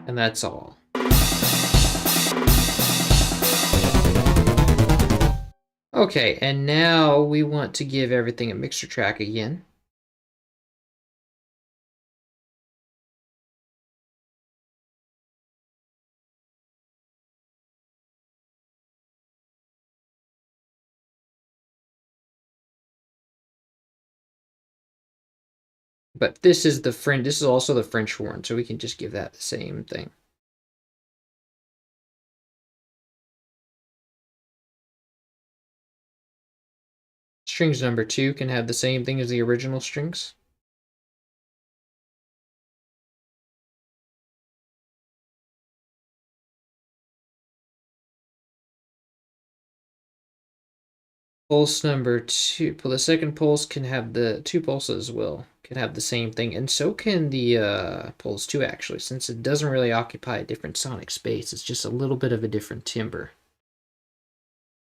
And that's all. Okay, and now we want to give everything a mixer track again. But this is also the French horn, so we can just give that the same thing. Strings number 2 can have the same thing as the original strings. Pulse number 2, the second pulse can have the 2 pulses can have the same thing, and so can the pulse 2 actually, since it doesn't really occupy a different sonic space. It's just a little bit of a different timbre.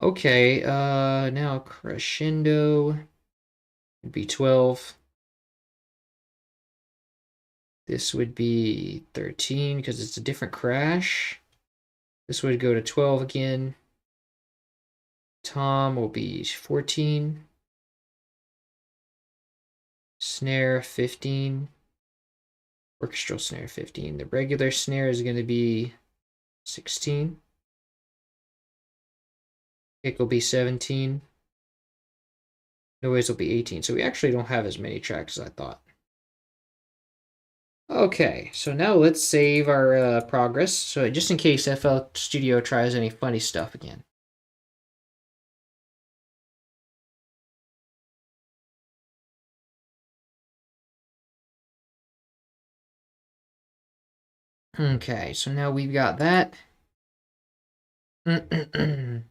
Okay, now crescendo would be 12. This would be 13 because it's a different crash. This would go to 12 again. Tom will be 14. Snare 15. Orchestral snare 15. The regular snare is going to be 16. Kick will be 17. Noise will be 18. So we actually don't have as many tracks as I thought. Okay, so now let's save our progress. So just in case FL Studio tries any funny stuff again. Okay, so now we've got that. And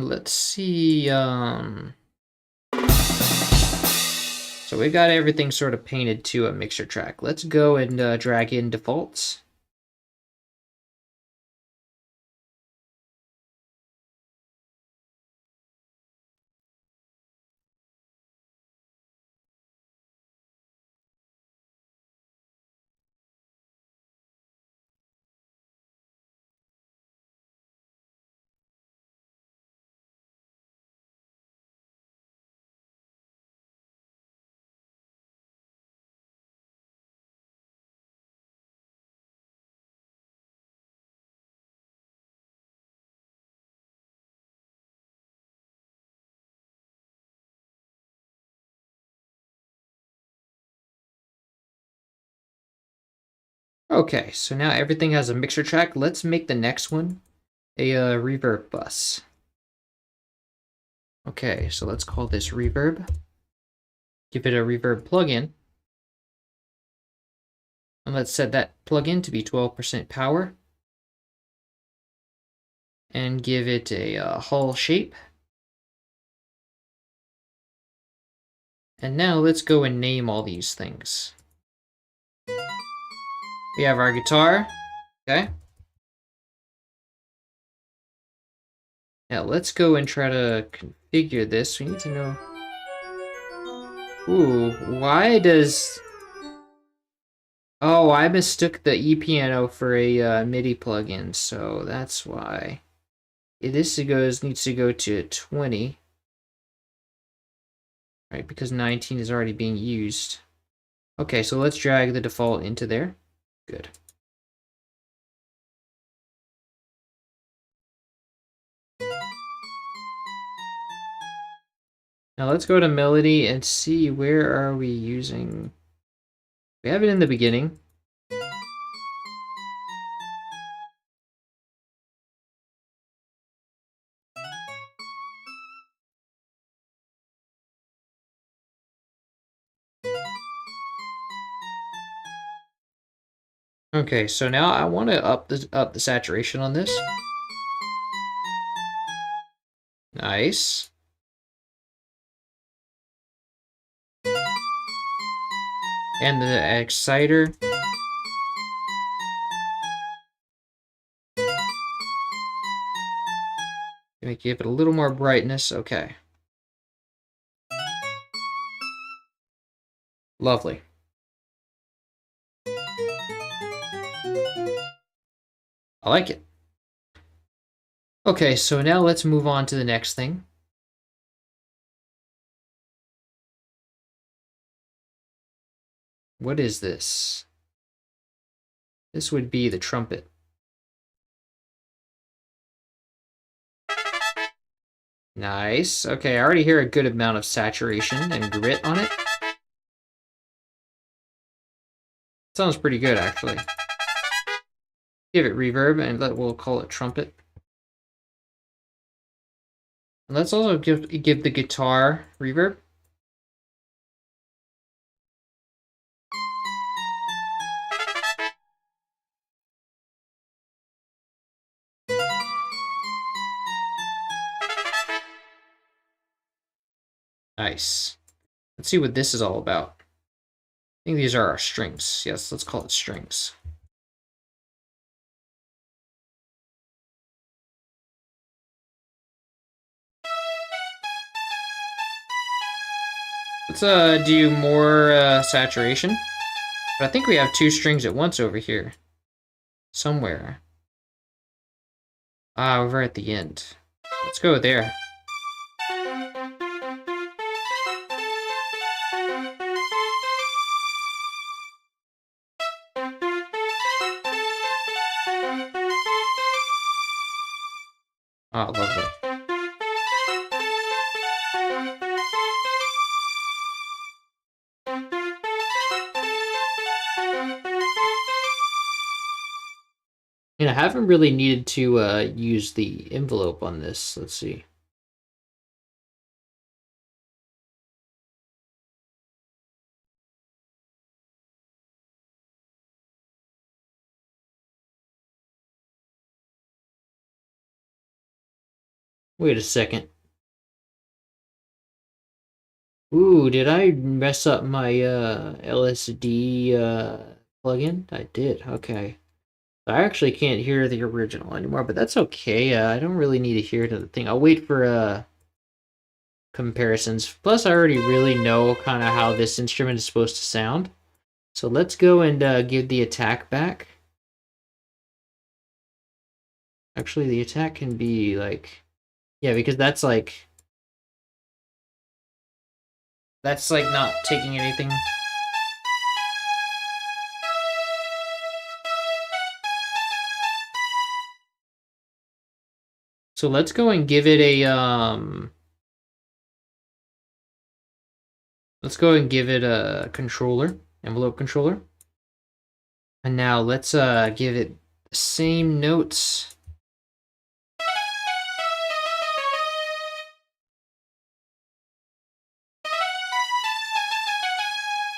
let's see, so we got everything sort of painted to a mixer track. Let's go and drag in defaults. Okay, so now everything has a mixer track. Let's make the next one a reverb bus. Okay, so let's call this reverb. Give it a reverb plugin. And let's set that plugin to be 12% power. And give it a hull shape. And now let's go and name all these things. We have our guitar, okay? Now let's go and try to configure this. We need to know... Ooh, why does... Oh, I mistook the ePiano for a MIDI plugin, so that's why. This needs to go to 20. Right, because 19 is already being used. Okay, so let's drag the default into there. Good. Now let's go to melody and see where are we using... We have it in the beginning. Okay, so now I want to up the saturation on this. Nice. And the exciter. Gonna give it a little more brightness. Okay. Lovely. I like it. Okay, so now let's move on to the next thing. What is this? This would be the trumpet. Nice. Okay, I already hear a good amount of saturation and grit on it. Sounds pretty good, actually. Give it reverb, and we'll call it trumpet. And let's also give the guitar reverb. Nice. Let's see what this is all about. I think these are our strings. Yes, let's call it strings. Let's do more saturation. But I think we have two strings at once over here. Somewhere. Ah, over at the end. Let's go there. Ah, lovely. And I haven't really needed to use the envelope on this. Let's see. Wait a second. Ooh, did I mess up my LSD plugin? I did. Okay. I actually can't hear the original anymore, but that's okay. I don't really need to hear the thing. I'll wait for comparisons. Plus, I already really know kind of how this instrument is supposed to sound. So let's go and give the attack back. Actually, the attack can be like... Yeah, because that's like not taking anything. So let's go and give it a let's go and give it a controller, envelope controller. And now let's give it the same notes.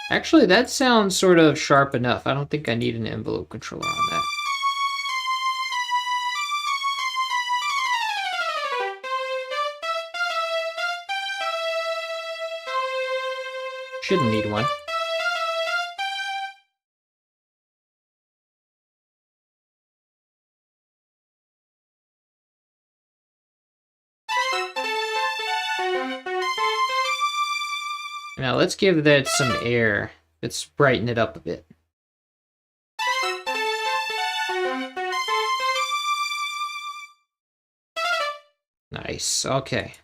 Actually, that sounds sort of sharp enough. I don't think I need an envelope controller on that. Shouldn't need one. Now let's give that some air. Let's brighten it up a bit. Nice, okay.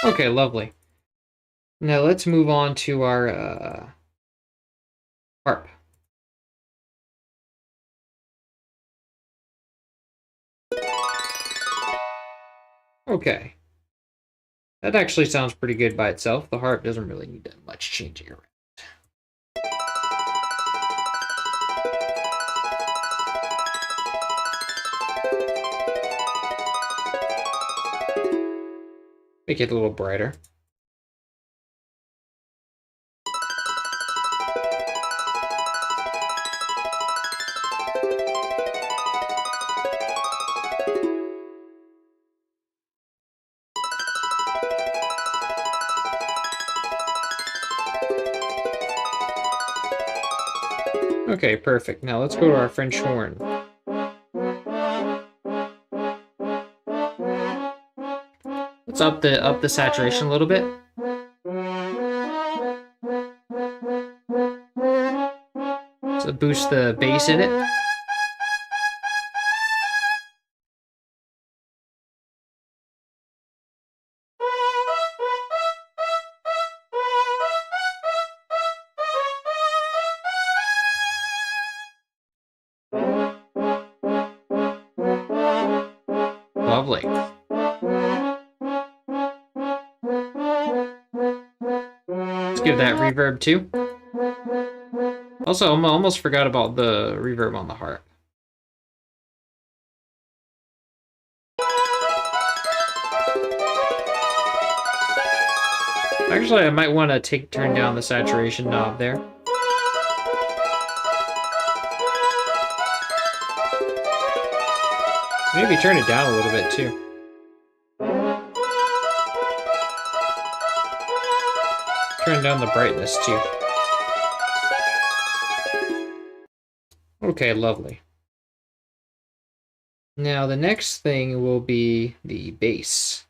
Okay, lovely. Now let's move on to our harp. Okay. That actually sounds pretty good by itself. The harp doesn't really need that much changing around. Make it a little brighter. Okay, perfect. Now let's go to our French horn. Let's up the saturation a little bit. So boost the bass in it. Lovely. Let's give that reverb too. Also, I almost forgot about the reverb on the harp. Actually, I might want to turn down the saturation knob there. Maybe turn it down a little bit too. Turn down the brightness too. Okay, lovely. Now the next thing will be the bass.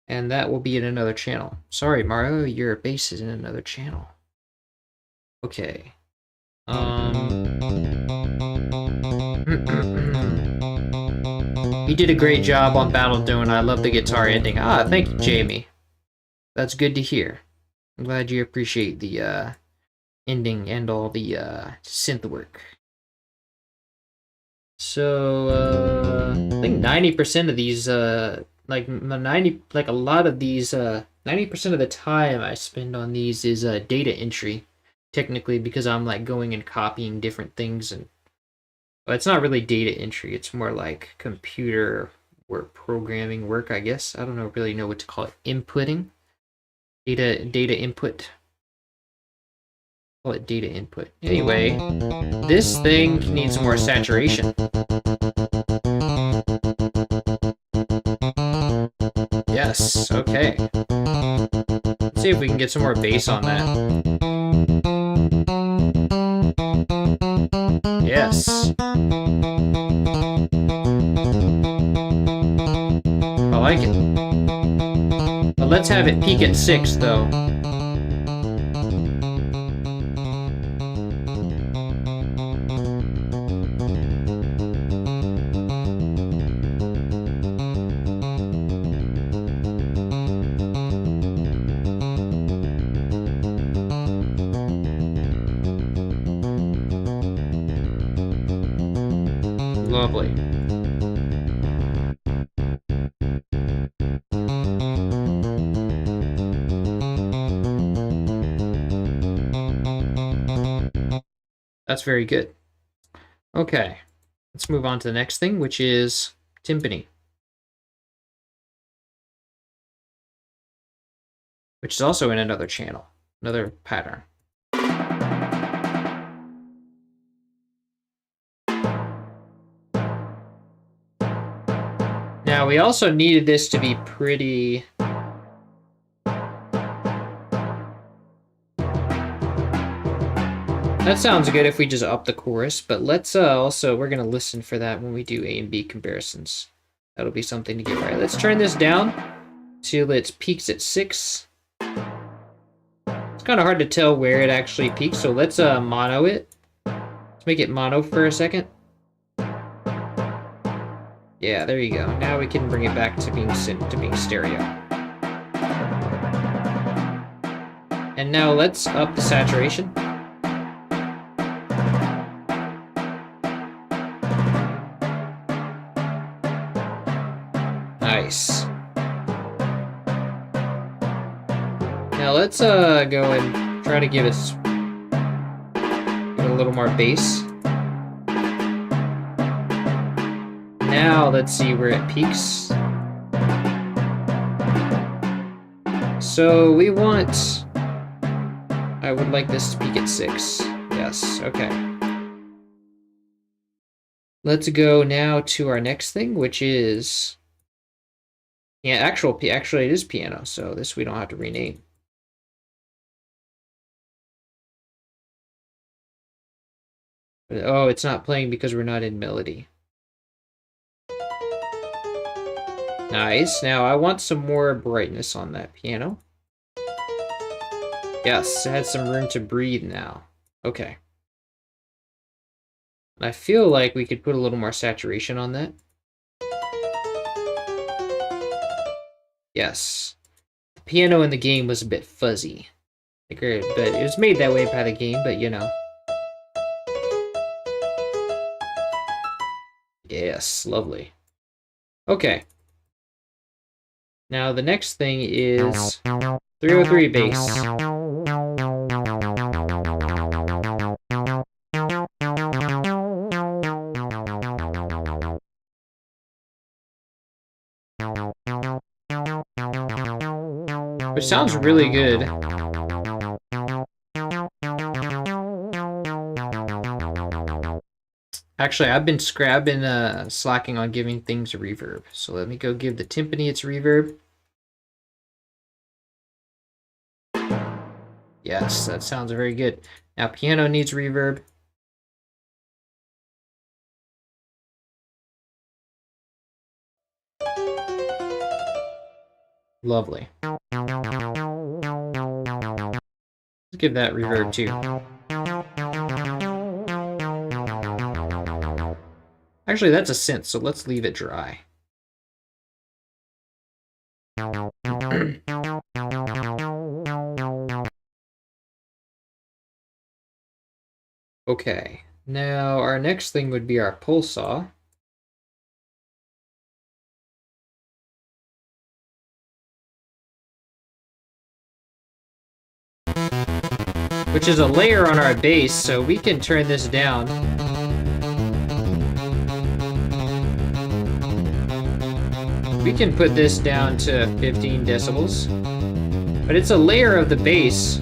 And that will be in another channel. Sorry, Mario, your bass is in another channel. Okay. You did a great job on Battle Dome. I love the guitar ending. Ah, thank you, Jamie. That's good to hear. I'm glad you appreciate the ending and all the synth work. So I think 90% of these like a lot of these 90% of the time I spend on these is data entry, technically, because I'm like going and copying different things, and well, it's not really data entry, it's more like computer work, programming work, I guess. I don't really know what to call it. Inputting. Data input. Call it data input. Anyway, this thing needs more saturation. Yes, okay. Let's see if we can get some more bass on that. Yes. I like it. But let's have it peak at 6, though. Lovely. That's very good. Okay, let's move on to the next thing, which is timpani, which is also in another channel, another pattern. Now, we also needed this to be pretty... That sounds good if we just up the chorus, but let's also, we're going to listen for that when we do A and B comparisons. That'll be something to get right. Let's turn this down till it peaks at 6. It's kind of hard to tell where it actually peaks, so let's mono it. Let's make it mono for a second. Yeah, there you go. Now we can bring it back to being stereo. And now let's up the saturation. Nice. Now let's go and try to give it a little more bass. Now let's see where it peaks. So we want... I would like this to peak at 6. Yes, okay. Let's go now to our next thing, which is... Yeah, actually it is piano, so this we don't have to rename. Oh, it's not playing because we're not in melody. Nice. Now I want some more brightness on that piano. Yes, it has some room to breathe now. Okay. I feel like we could put a little more saturation on that. Yes. The piano in the game was a bit fuzzy. But it was made that way by the game, but you know. Yes, lovely. Okay. Now the next thing is 303 bass. Which sounds really good. Actually, I've been slacking on giving things a reverb. So let me go give the timpani its reverb. Yes, that sounds very good. Now piano needs reverb. Lovely. Let's give that reverb too. Actually, that's a synth, so let's leave it dry. Okay, now our next thing would be our pulse saw. Which is a layer on our bass, so we can turn this down. We can put this down to 15 decibels. But it's a layer of the bass.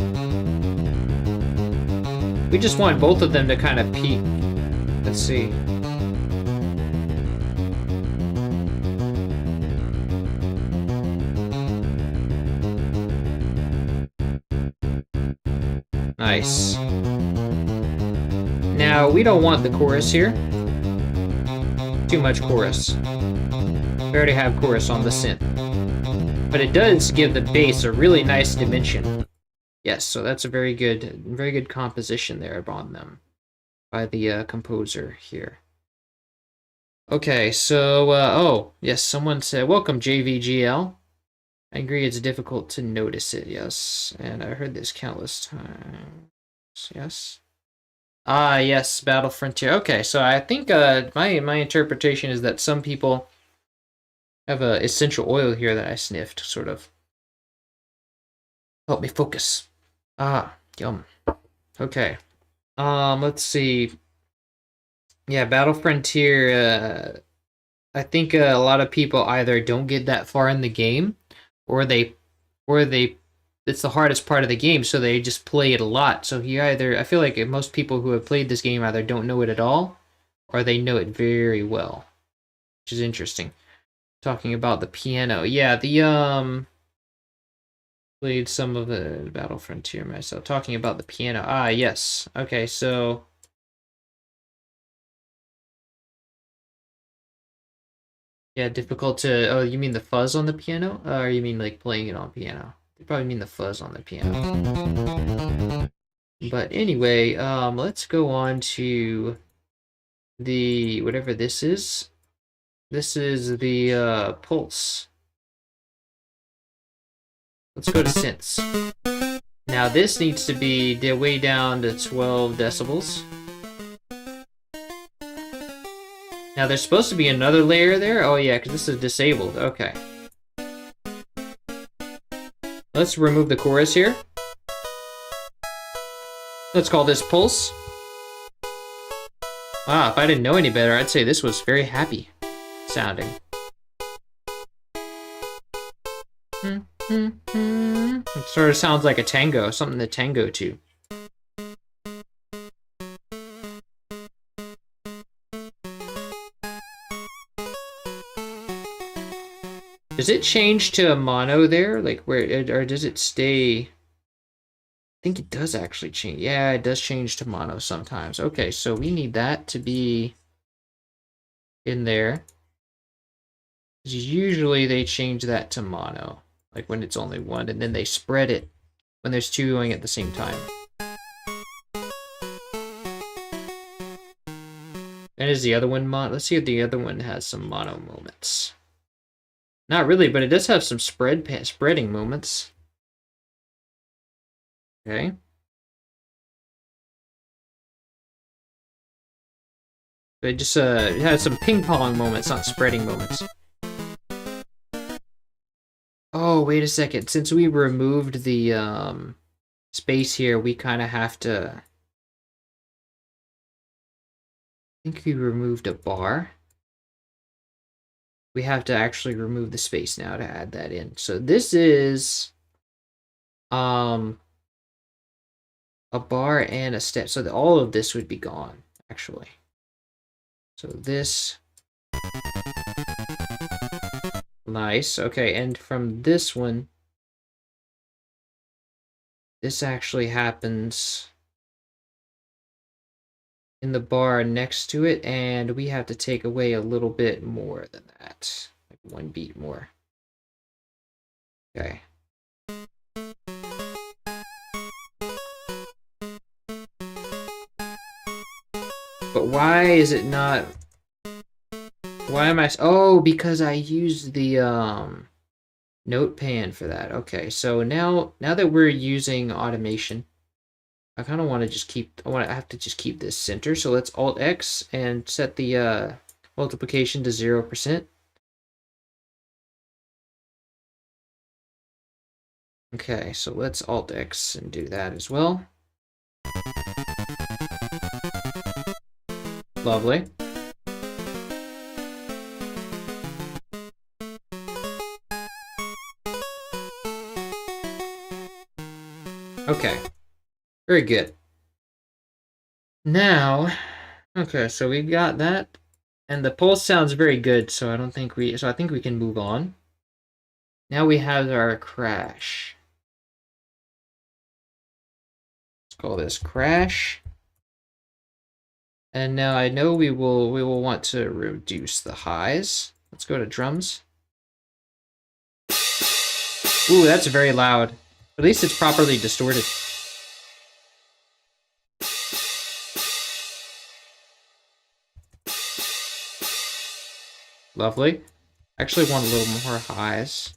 We just want both of them to kind of peak. Let's see. Nice. Now, we don't want the chorus here. Too much chorus. We already have chorus on the synth. But it does give the bass a really nice dimension. Yes, so that's a very good composition there on them by the composer here. Okay, so, oh, yes, someone said, welcome JVGL. I agree it's difficult to notice it, yes. And I heard this countless times, yes. Ah, yes, Battle Frontier. Okay, so I think my interpretation is that some people have a essential oil here that I sniffed, sort of. Help me focus. Ah, yum. Okay. Let's see. Yeah, Battle Frontier, I think a lot of people either don't get that far in the game, or they it's the hardest part of the game, so they just play it a lot. So I feel like most people who have played this game either don't know it at all, or they know it very well, which is interesting. Talking about the piano, yeah, played some of the Battle Frontier myself. Talking about the piano, yes, okay, so. Yeah, difficult to. Oh, you mean the fuzz on the piano, or you mean like playing it on piano? You probably mean the fuzz on the piano. But anyway, let's go on to the whatever this is. This is the pulse. Let's go to synths. Now this needs to be way down to 12 decibels. Now there's supposed to be another layer there. Oh yeah, because this is disabled. Okay. Let's remove the chorus here. Let's call this pulse. If I didn't know any better, I'd say this was very happy sounding. It sort of sounds like a tango, something to tango to. Does it change to a mono there, like or does it stay? I think it does actually change. Yeah, it does change to mono sometimes. Okay, so we need that to be in there. Usually they change that to mono, like when it's only one, and then they spread it when there's two going at the same time. And is the other one mono? Let's see if the other one has some mono moments. Not really, but it does have some spreading moments. Okay. It just it has some ping pong moments, not spreading moments. Oh, wait a second. Since we removed the space here, we kind of have to... I think we removed a bar. We have to actually remove the space now to add that in. So this is a bar and a step. So all of this would be gone, actually. So this... Nice. Okay, and from this one, this actually happens in the bar next to it, and we have to take away a little bit more than that. Like 1 beat more. Okay. But why is it not... Why am I... Oh, because I used the note pan for that. Okay, so now that we're using automation, I kind of want to just keep... I have to just keep this center. So let's Alt-X and set the multiplication to 0%. Okay, so let's Alt-X and do that as well. Lovely. Okay, very good. Now, okay, so we've got that, and the pulse sounds very good, so I think we can move on. Now we have our crash. Let's call this crash. And now I know we will want to reduce the highs. Let's go to drums. Ooh, that's very loud. At least it's properly distorted. Lovely. Actually want a little more highs.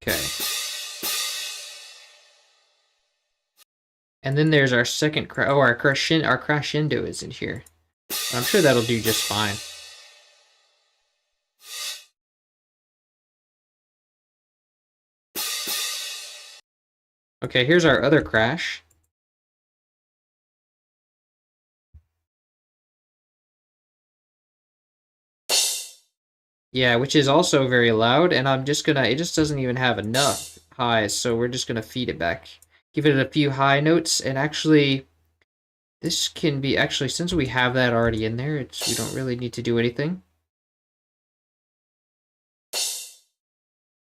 Okay. And then there's our second our crescendo is in here. I'm sure that'll do just fine. Okay, here's our other crash. Yeah, which is also very loud, and I'm just gonna, it just doesn't even have enough highs, so we're just gonna feed it back. Give it a few high notes, and actually, this can be, actually, since we have that already in there, we don't really need to do anything.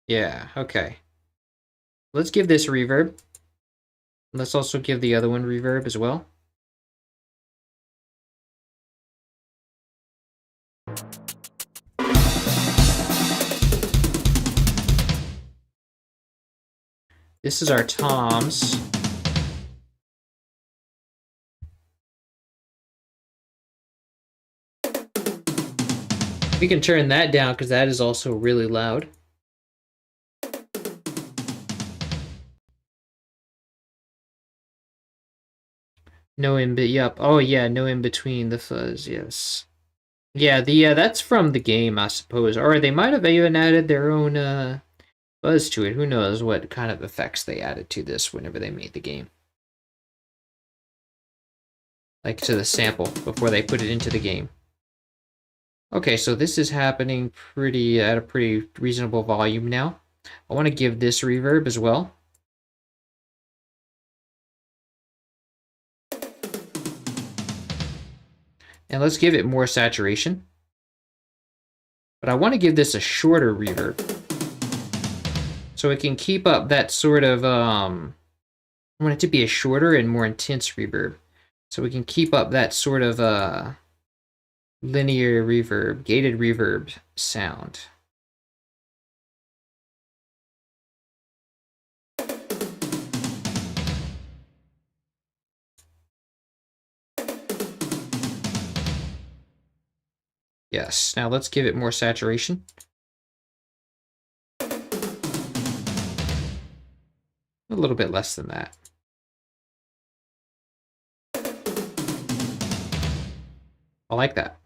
Yeah, okay. Let's give this reverb. Let's also give the other one reverb as well. This is our toms. We can turn that down because that is also really loud. No yep. Oh yeah, no in between the fuzz, yes. Yeah, that's from the game, I suppose. Or they might have even added their own buzz to it. Who knows what kind of effects they added to this whenever they made the game. Like to the sample before they put it into the game. Okay, so this is happening at a pretty reasonable volume now. I want to give this reverb as well. And let's give it more saturation. But I want to give this a shorter reverb. So it can keep up that sort of, I want it to be a shorter and more intense reverb. So we can keep up that sort of linear reverb, gated reverb sound. Yes, now let's give it more saturation. A little bit less than that. I like that.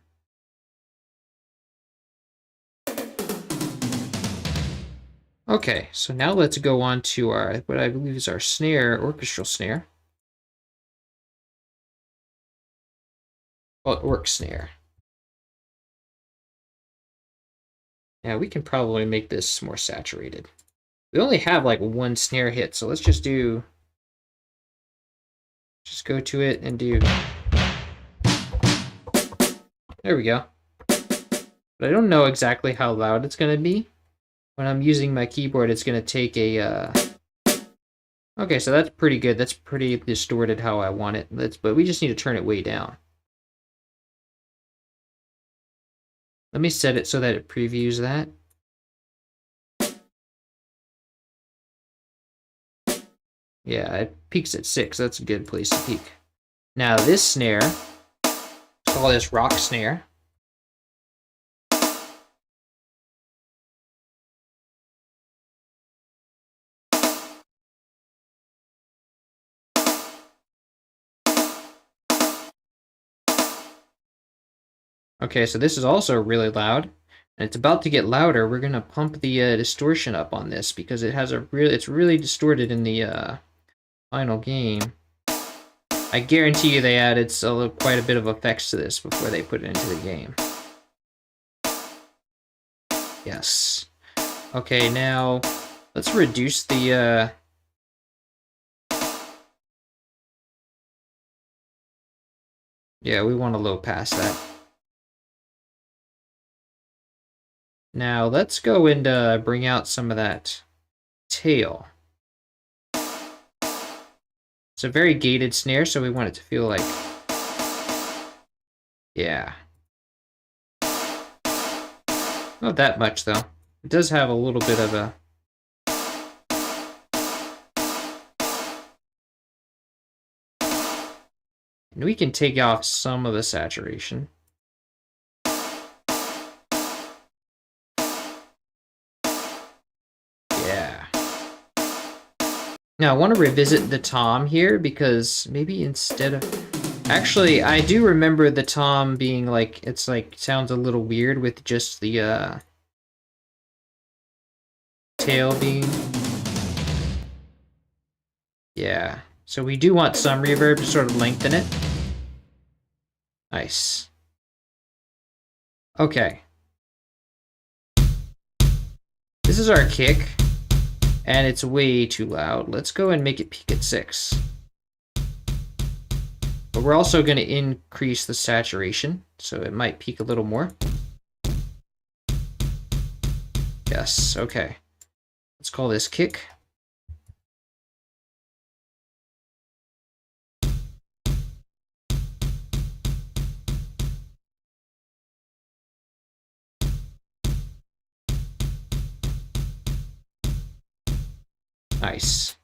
Okay, so now let's go on to our, what I believe is our snare, orchestral snare. Well, orc snare. Now we can probably make this more saturated. We only have like one snare hit, so let's just go to it and do, there we go. But I don't know exactly how loud it's gonna be. When I'm using my keyboard, it's gonna take a, okay, so that's pretty good. That's pretty distorted how I want it. But we just need to turn it way down. Let me set it so that it previews that. Yeah, it peaks at 6. That's a good place to peak. Now this snare, let's call this rock snare. Okay, so this is also really loud, and it's about to get louder. We're gonna pump the distortion up on this because it has it's really distorted in the final game. I guarantee you they added quite a bit of effects to this before they put it into the game. Yes. Okay, now let's reduce the yeah, we want to low pass that. Now let's go and bring out some of that tail. It's a very gated snare, so we want it to feel like, yeah. Not that much though. It does have a little bit of a, and we can take off some of the saturation. Now, I want to revisit the tom here because maybe instead of... Actually, I do remember the tom being like, it's like, sounds a little weird with just the tail being... Yeah, so we do want some reverb to sort of lengthen it. Nice. Okay. This is our kick. And it's way too loud. Let's go and make it peak at 6. But we're also going to increase the saturation, so it might peak a little more. Yes, okay. Let's call this kick. Nice.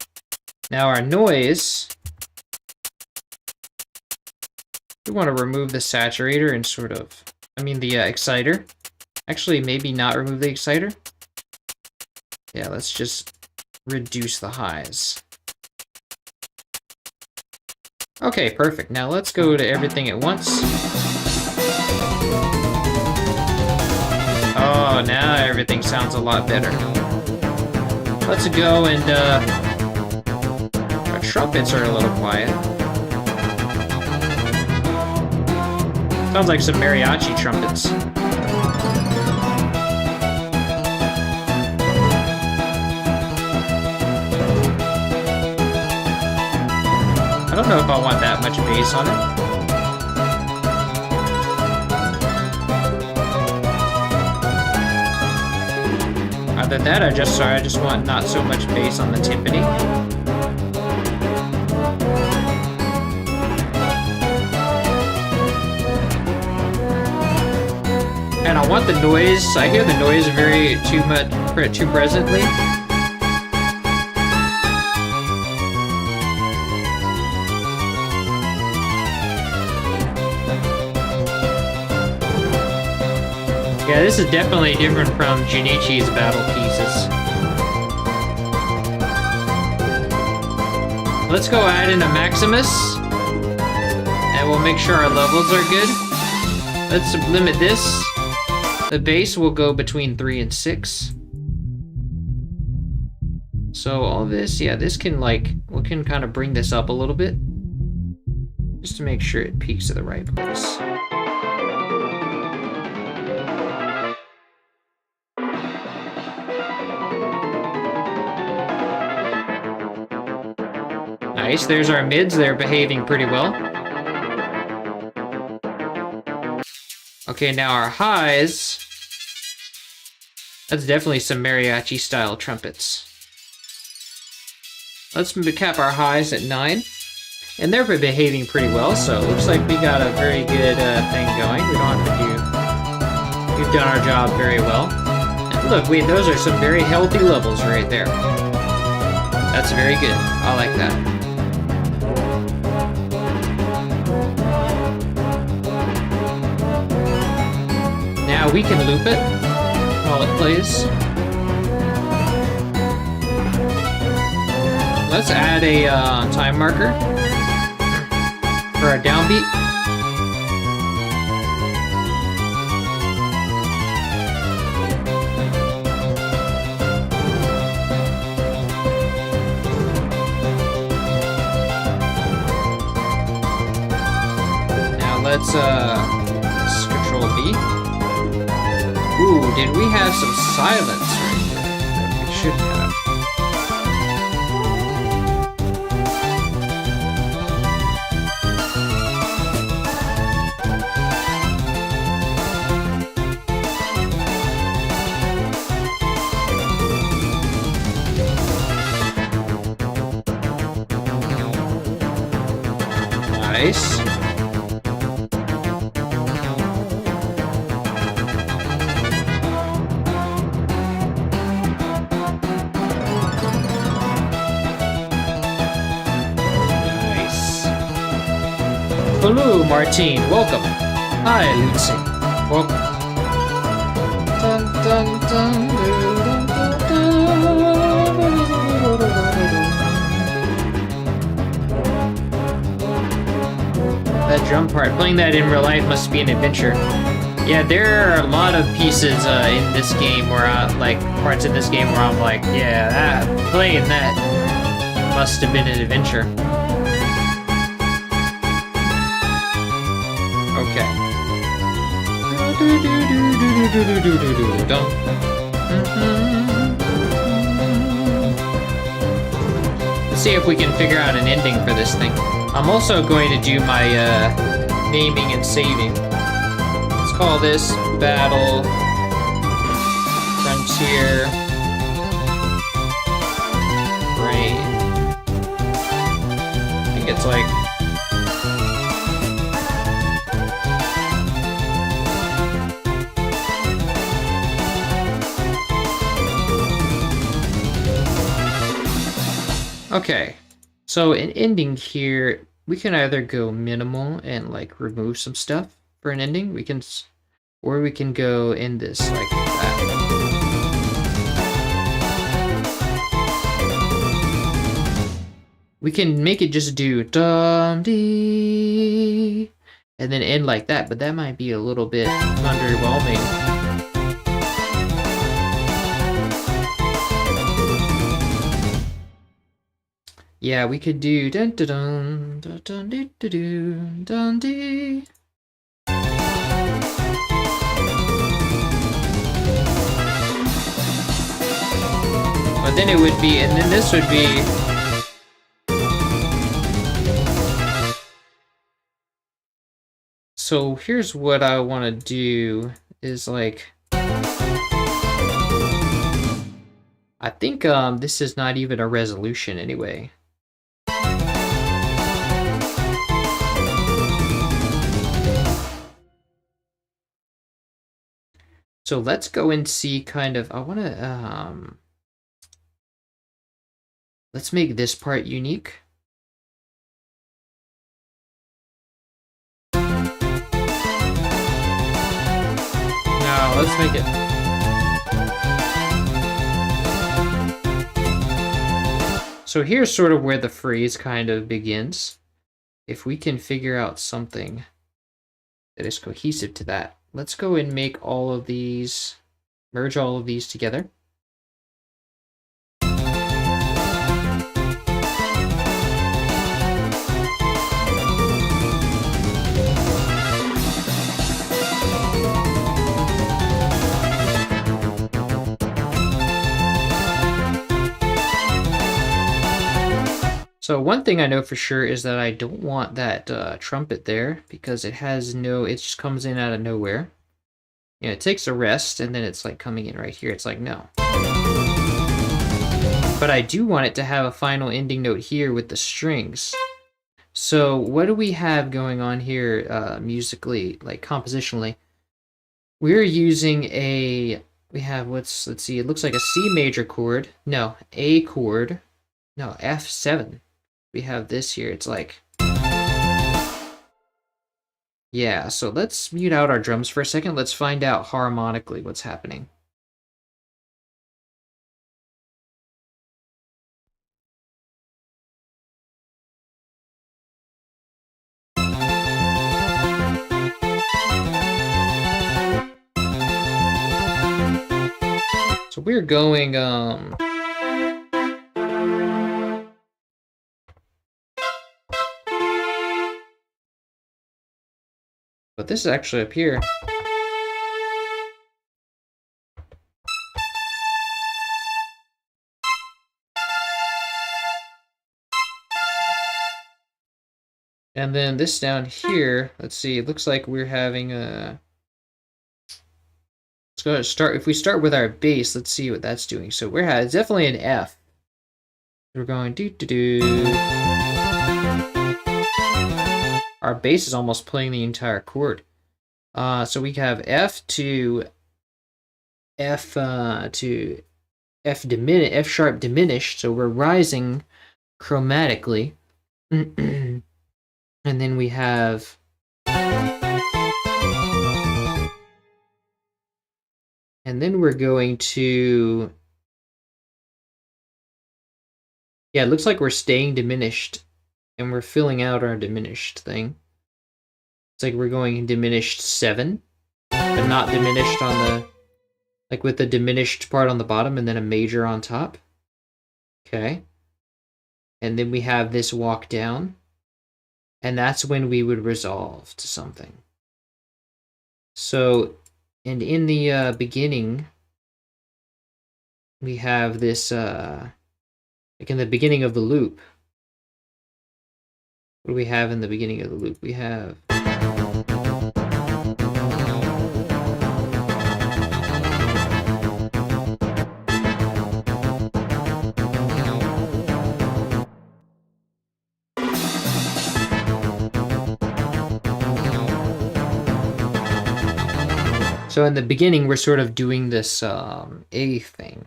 Now our noise, we want to remove the saturator and sort of, the exciter. Actually, maybe not remove the exciter. Yeah, let's just reduce the highs. Okay, perfect. Now let's go to everything at once. Oh, now everything sounds a lot better. Let's go and, our trumpets are a little quiet. Sounds like some mariachi trumpets. I don't know if I want that much bass on it. than that, I just want not so much bass on the timpani. And I want the noise. I hear the noise too presently. Yeah, this is definitely different from Junichi's battle pieces. Let's go add in a Maximus, and we'll make sure our levels are good. Let's limit this. The bass will go between 3 and 6. So all this, yeah, this can we can kind of bring this up a little bit, just to make sure it peaks at the right place. Nice, there's our mids, they're behaving pretty well. Okay, now our highs. That's definitely some mariachi style trumpets. Let's cap our highs at 9. And they're behaving pretty well, so it looks like we got a very good thing going. We don't have to we've done our job very well. And look, those are some very healthy levels right there. That's very good. I like that. Now we can loop it while it plays. Let's add a time marker for our downbeat. Now let's Control V. Ooh, did we have some silence right there? We should have. Nice. Hello, Martine. Welcome. Hi, Lucy. Welcome. Dun, dun, dun, dun, dun, dun. That drum part, playing that in real life must be an adventure. Yeah, there are a lot of pieces in this game where parts in this game where I'm like, yeah, playing that must have been an adventure. Okay. Let's see if we can figure out an ending for this thing. I'm also going to do my naming and saving. Let's call this Battle Frontier Brain. I think it's like okay, so an ending here, we can either go minimal and remove some stuff for an ending. Or we can go in this like that. We can make it just do dum dee and then end like that, but that might be a little bit underwhelming. Yeah, we could do dun dun dun dun dun dun dun dun dun. But then it would be, and then this would be. So here's what I want to do is I think this is not even a resolution anyway. So let's go and see kind of, I want to, let's make this part unique. No, let's make it. So here's sort of where the phrase kind of begins. If we can figure out something that is cohesive to that, let's go and make all of these, merge all of these together. So one thing I know for sure is that I don't want that trumpet there because it has no, it just comes in out of nowhere. You know, it takes a rest and then it's like coming in right here. It's like, no. But I do want it to have a final ending note here with the strings. So what do we have going on here musically, like compositionally? We're using a, we have, let's see, it looks like a C major chord. No, A chord. No, F7. We have this here. It's like, yeah, so let's mute out our drums for a second. Let's find out harmonically what's happening. So we're going, but this is actually up here. And then this down here, let's see, it looks like we're having a, let's go ahead and start, if we start with our bass, let's see what that's doing. So we're having, it's definitely an F. We're going do-do-do. Our bass is almost playing the entire chord. So we have F to F to F sharp diminished, so we're rising chromatically. And then we have and then we're going to, yeah, it looks like we're staying diminished and we're filling out our diminished thing. It's like we're going diminished 7, but not diminished on the, like with the diminished part on the bottom and then a major on top. Okay. And then we have this walk down. And that's when we would resolve to something. So, and in the beginning, we have this, like in the beginning of the loop. What do we have in the beginning of the loop? We have... So in the beginning, we're sort of doing this A thing.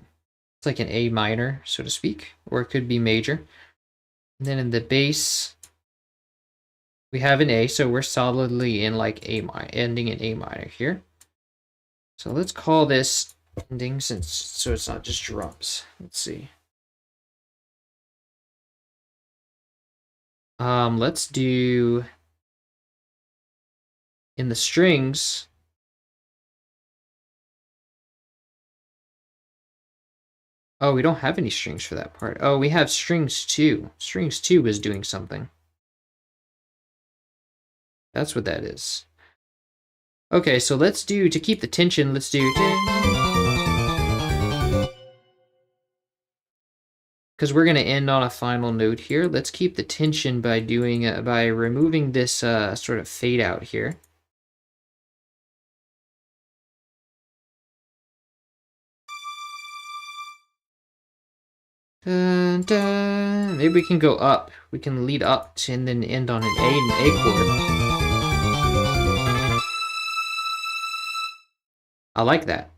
It's like an A minor, so to speak, or it could be major. And then in the bass, we have an A, so we're solidly in like A minor, ending in A minor here. So let's call this ending since so it's not just drums. Let's see. Let's do in the strings. Oh, we don't have any strings for that part. Oh, we have strings 2. Strings 2 is doing something. That's what that is. Okay, so let's do, to keep the tension, let's do... Because we're going to end on a final note here. Let's keep the tension by doing, by removing this sort of fade out here. Dun, dun. Maybe we can go up. We can lead up and then end on an A chord. I like that.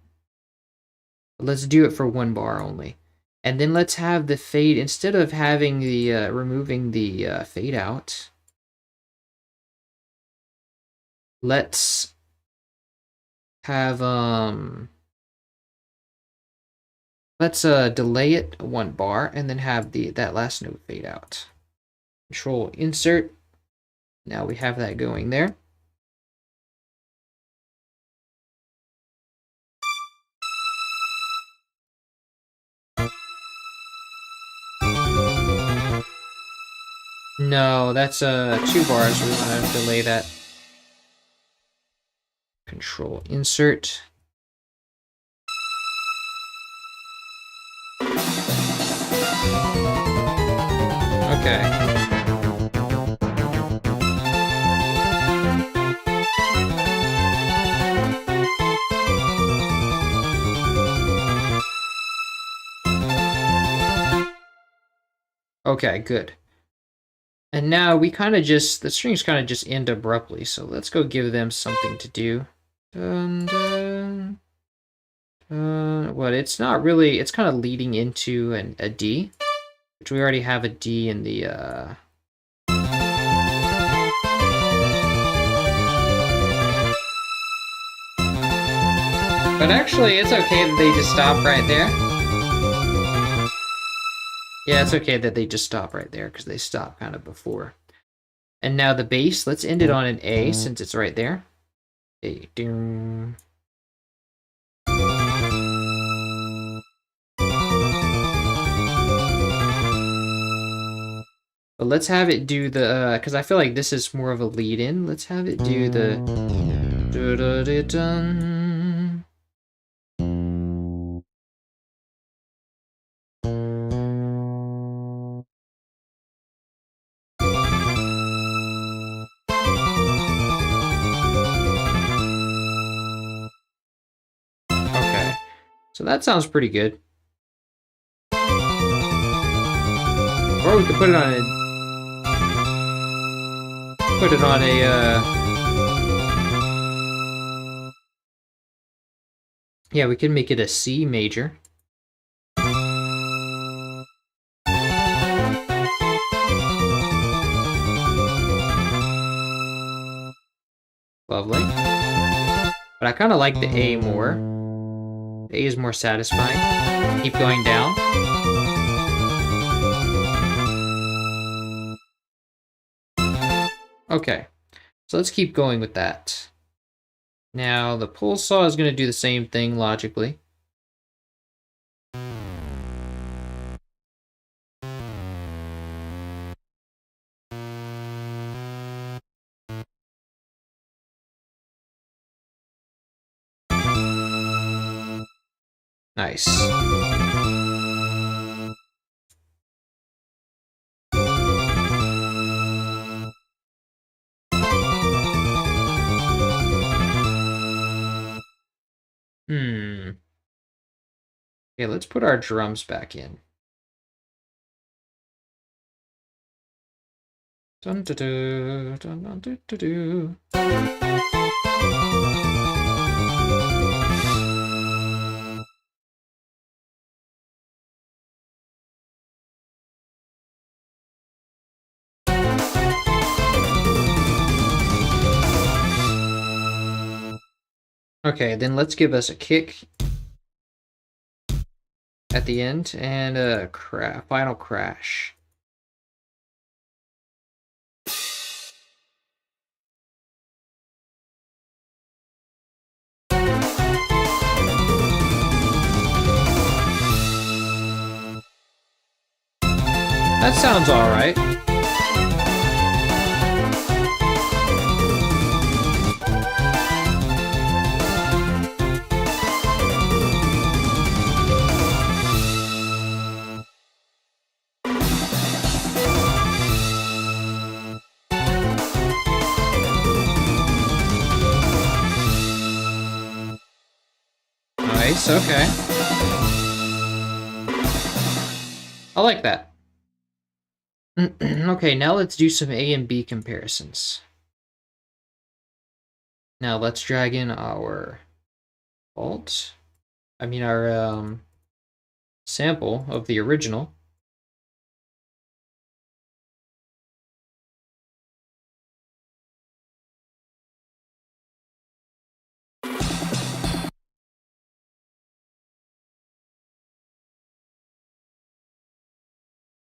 Let's do it for one bar only. And then let's have the fade, instead of having the, removing the fade out, let's have, let's delay it one bar and then have that last note fade out. Control insert. Now we have that going there. No, that's 2 bars. We want to delay that. Control insert. Okay. Okay, good. And now we kind of just, the strings kind of just end abruptly, so let's go give them something to do. Dun, dun. Well, it's not really, it's kind of leading into a D, which we already have a D in the, But actually, it's okay that they just stop right there. Yeah, it's okay that they just stop right there, because they stopped kind of before. And now the bass, let's end it on an A, since it's right there. A, ding. But let's have it do the, because I feel like this is more of a lead-in. Let's have it do the... dun. Okay, so that sounds pretty good. Or we could put it on a... Yeah, we could make it a C major. Lovely. But I kind of like the A more. The A is more satisfying. Keep going down. Okay, so let's keep going with that. Now, the pull saw is going to do the same thing logically. Nice. Okay, let's put our drums back in. Dun, dun, dun, dun, dun, dun, dun, dun. Okay, then let's give us a kick at the end and a final crash. That sounds all right. Nice, okay. I like that. Okay, now let's do some A and B comparisons. Now let's drag in our our sample of the original.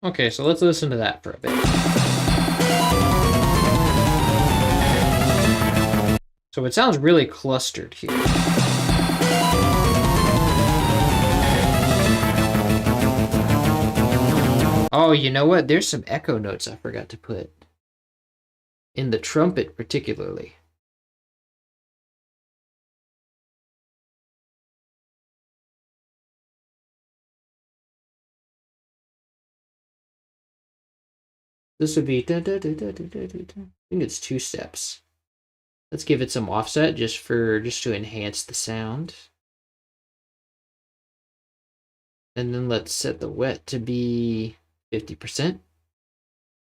Okay, so let's listen to that for a bit. So it sounds really clustered here. Oh, you know what? There's some echo notes I forgot to put. In the trumpet, particularly. This would be... I think it's 2 steps. Let's give it some offset just to enhance the sound. And then let's set the wet to be 50%.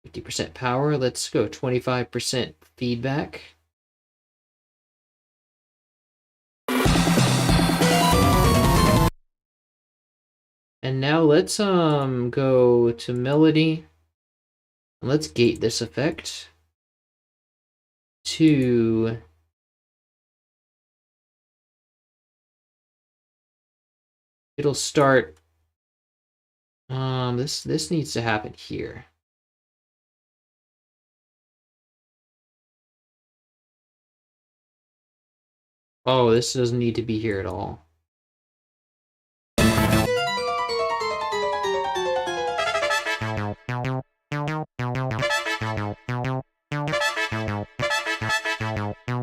50% power. Let's go 25% feedback. And now let's go to melody. And let's gate this effect to it'll start this needs to happen here. Oh, this doesn't need to be here at all.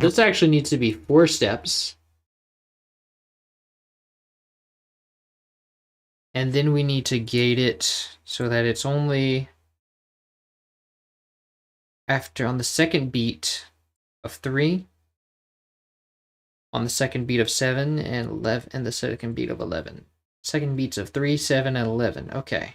This actually needs to be 4 steps. And then we need to gate it so that it's only on the second beat of 3, on the second beat of 7 and 11, and the second beat of 11. Second beats of 3, 7, and 11. Okay.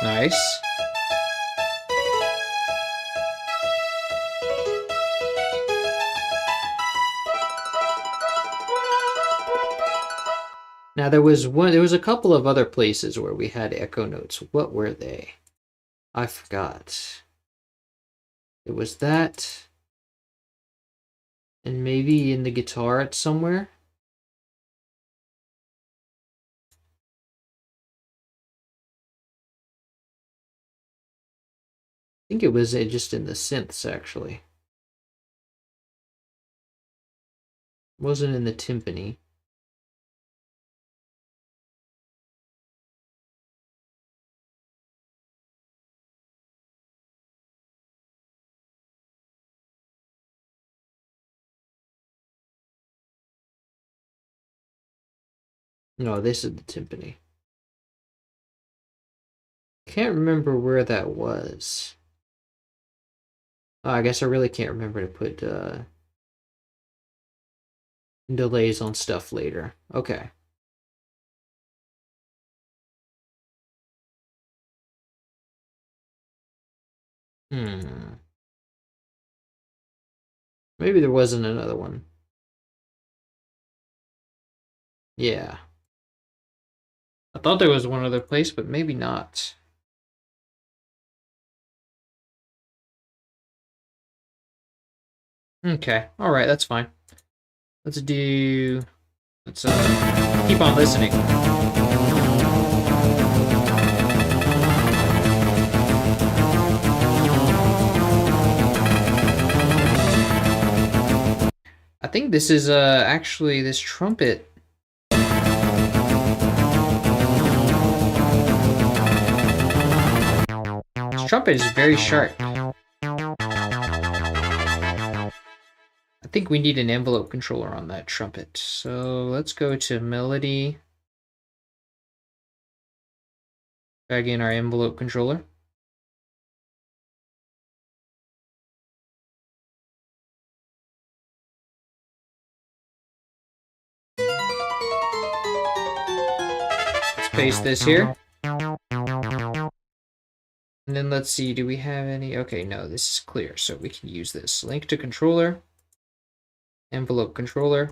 Nice. Now there was a couple of other places where we had echo notes. What were they? I forgot. It was that, and maybe in the guitar it's somewhere. I think it was just in the synths, actually. It wasn't in the timpani. No, this is the timpani. Can't remember where that was. Oh, I guess I really can't remember to put delays on stuff later. Okay. Maybe there wasn't another one. Yeah. I thought there was one other place, but maybe not. Okay, alright, that's fine. Let's keep on listening. think this is actually this trumpet. This trumpet is very sharp. I think we need an envelope controller on that trumpet. So let's go to melody. Drag in our envelope controller. Let's paste this here. And then let's see, do we have any? Okay, no, this is clear, so we can use this. Link to controller, envelope controller.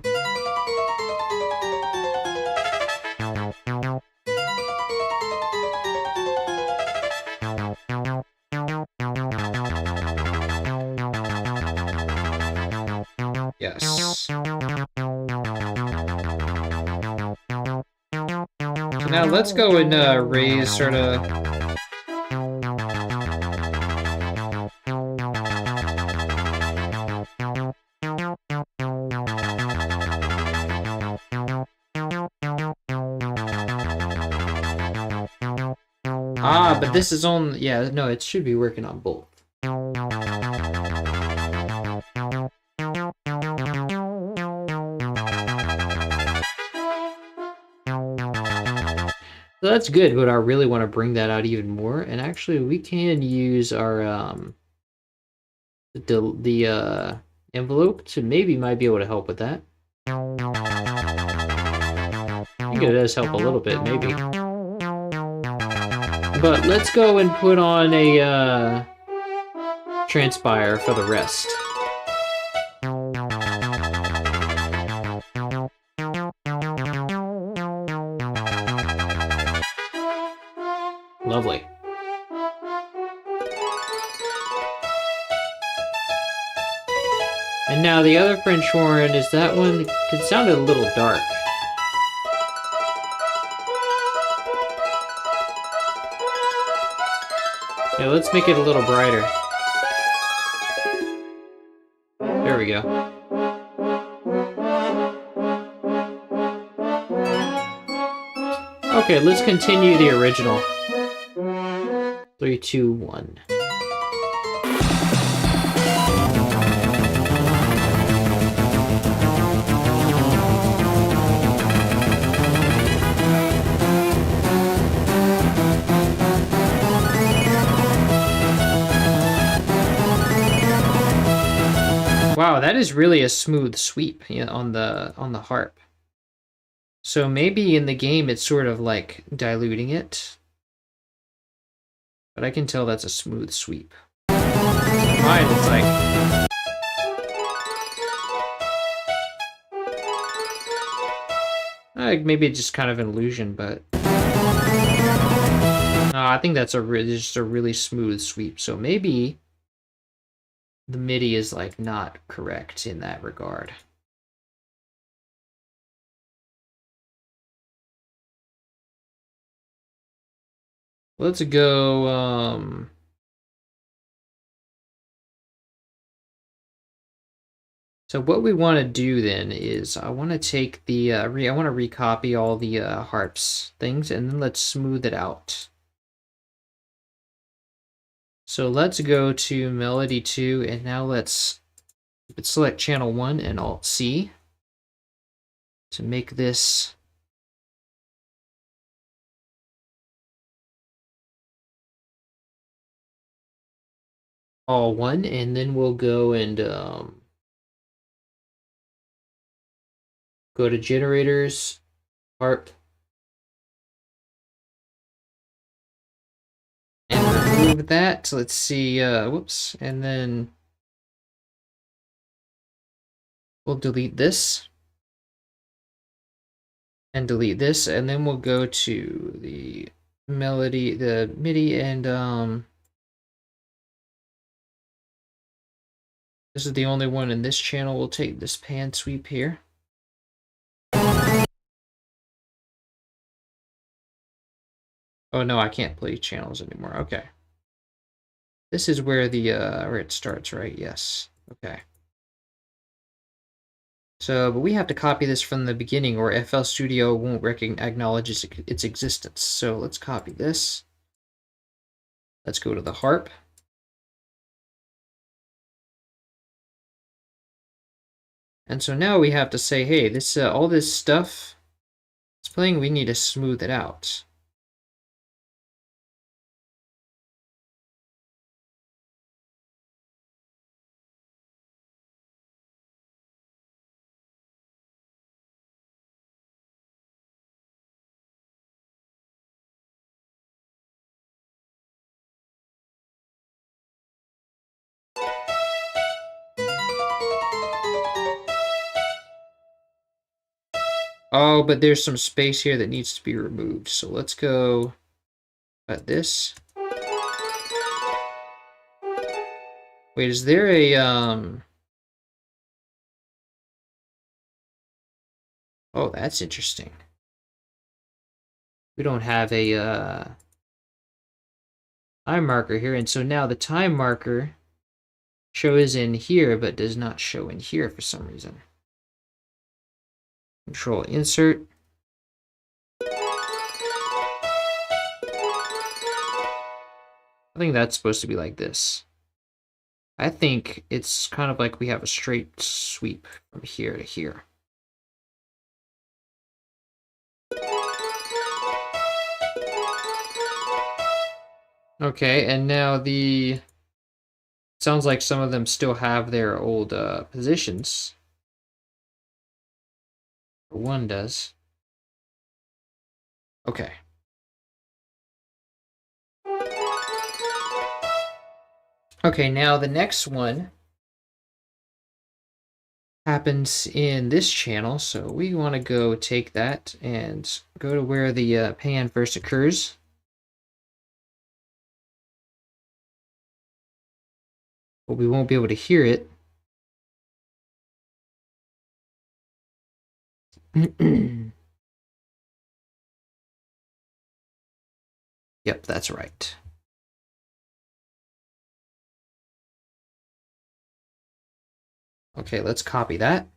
Yes. So now let's go and raise sort of. Ah, but this is on, yeah, no, it should be working on both. So that's good, but I really want to bring that out even more. And actually, we can use our the envelope to might be able to help with that. I think it does help a little bit, maybe. But let's go and put on a transpire for the rest. Lovely. And now the other French horn is that one. It sounded a little dark. Yeah, let's make it a little brighter. There we go. Okay, let's continue the original. 3, 2, 1. Wow, that is really a smooth sweep on the harp. So maybe in the game it's sort of like diluting it. But I can tell that's a smooth sweep. Mine, it's like maybe it's just kind of an illusion, but no, I think that's just a really smooth sweep. So maybe the MIDI is like not correct in that regard. Let's go, so what we want to do then is I want to take the, I want to recopy all the harps things, and then let's smooth it out. So let's go to Melody 2, and now let's select Channel 1 and Alt-C to make this all one, and then we'll go and go to Generators, Harp, and remove that. So let's see, whoops, and then we'll delete this and delete this, and then we'll go to the melody, the MIDI, and this is the only one in this channel. We'll take this pan sweep here. Oh no, I can't play channels anymore. Okay. This is where the where it starts, right? Yes. Okay. So, but we have to copy this from the beginning or FL Studio won't acknowledge its existence. So let's copy this. Let's go to the harp. And so now we have to say, hey, this all this stuff it's playing, we need to smooth it out. Oh, but there's some space here that needs to be removed. So let's go at this. Wait, is there a oh, that's interesting. We don't have a time marker here, and so now the time marker shows in here but does not show in here for some reason. Control insert. I think that's supposed to be like this. I think it's kind of like we have a straight sweep from here to here. Okay, and now sounds like some of them still have their old positions. One does. Okay. Okay, now the next one happens in this channel, so we want to go take that and go to where the pan first occurs. But we won't be able to hear it. Yep, that's right. Okay, let's copy that.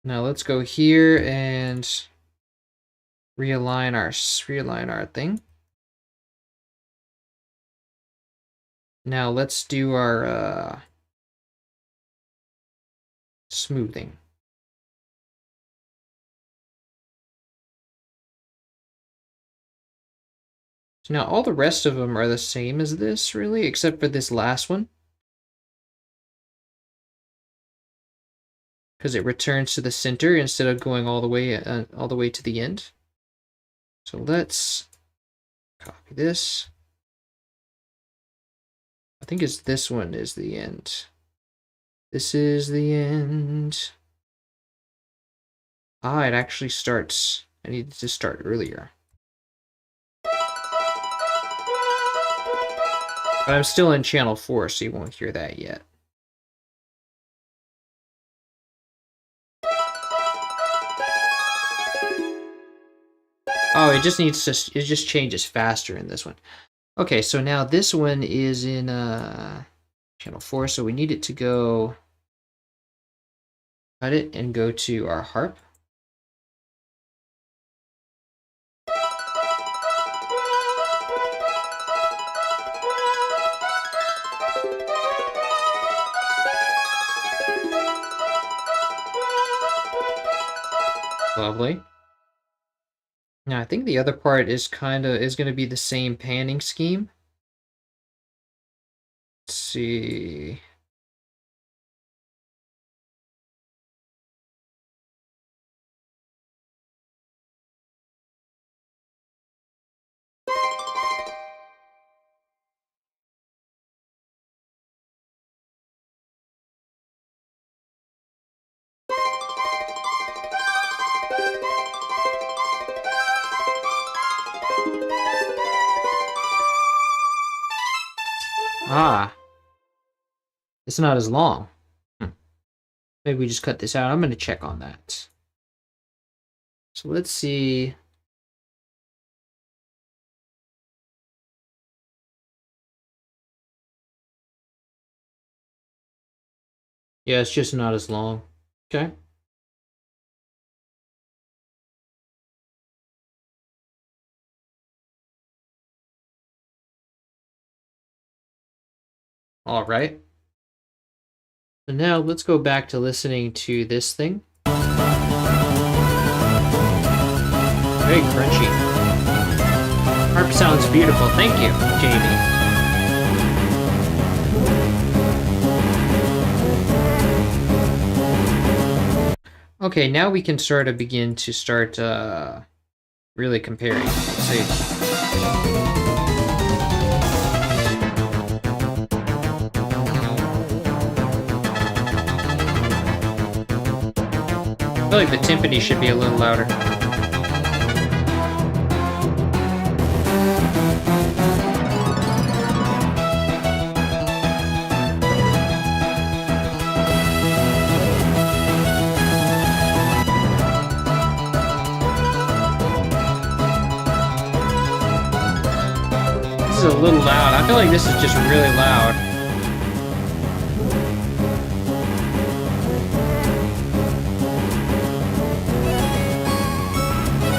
Now let's go here and realign our thing. Now let's do our smoothing. So now all the rest of them are the same as this, really, except for this last one. Because it returns to the center instead of going all the way to the end. So let's copy this. I think it's this one is the end. This is the end. Ah, it actually starts. I needed to start earlier. But I'm still in channel 4, so you won't hear that yet. Oh, it just changes faster in this one. Okay, so now this one is in channel 4, so we need it to go cut it and go to our harp. Lovely. Now I think the other part is going to be the same panning scheme. Let's see. Ah, it's not as long. Maybe we just cut this out. I'm going to check on that. So let's see. Yeah, it's just not as long. Okay. All right. So now let's go back to listening to this thing. Very crunchy. Harp sounds beautiful. Thank you, Jamie. Okay, now we can sort of begin to start really comparing. Let's see. I feel like the timpani should be a little louder. This is a little loud. I feel like this is just really loud.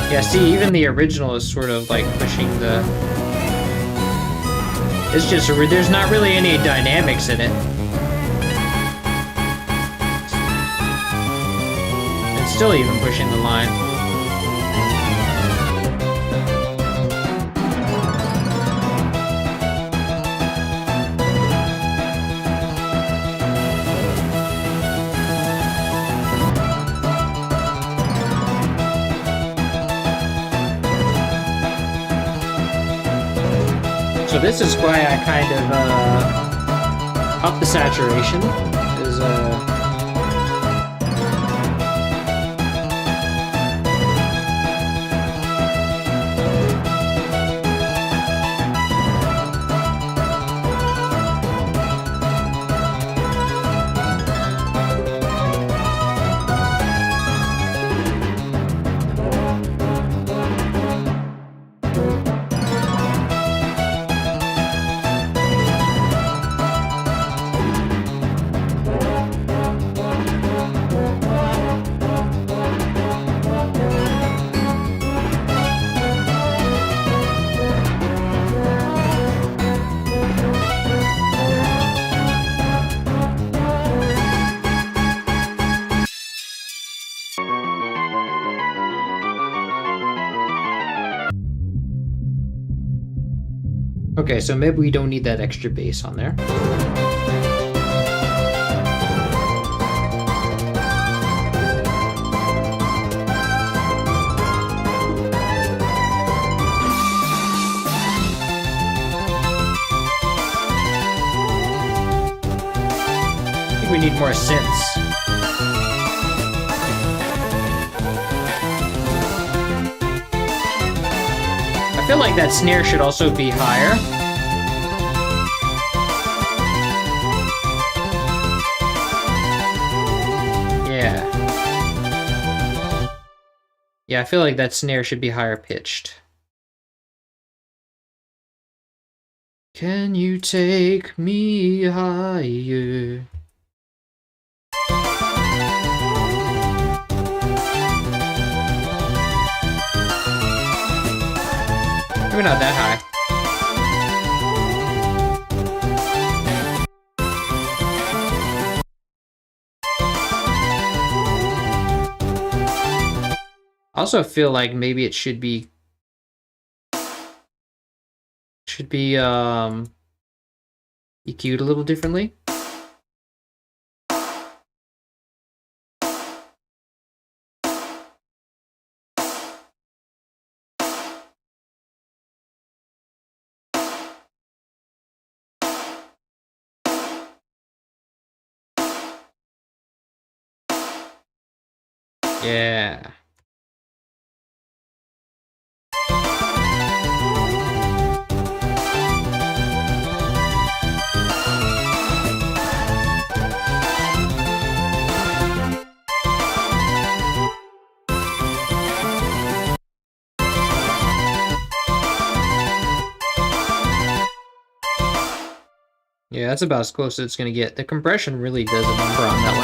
Yeah, see, even the original is sort of like pushing the... It's just, there's not really any dynamics in it. It's still even pushing the line. So this is why I kind of up the saturation. Is okay, so maybe we don't need that extra bass on there. I think we need more synths. I feel like that snare should also be higher. Yeah. Yeah, I feel like that snare should be higher pitched. Can you take me higher? Maybe not that high. I also feel like maybe it should be EQ'd a little differently. Yeah. Yeah, that's about as close as it's gonna get. The compression really does a number on that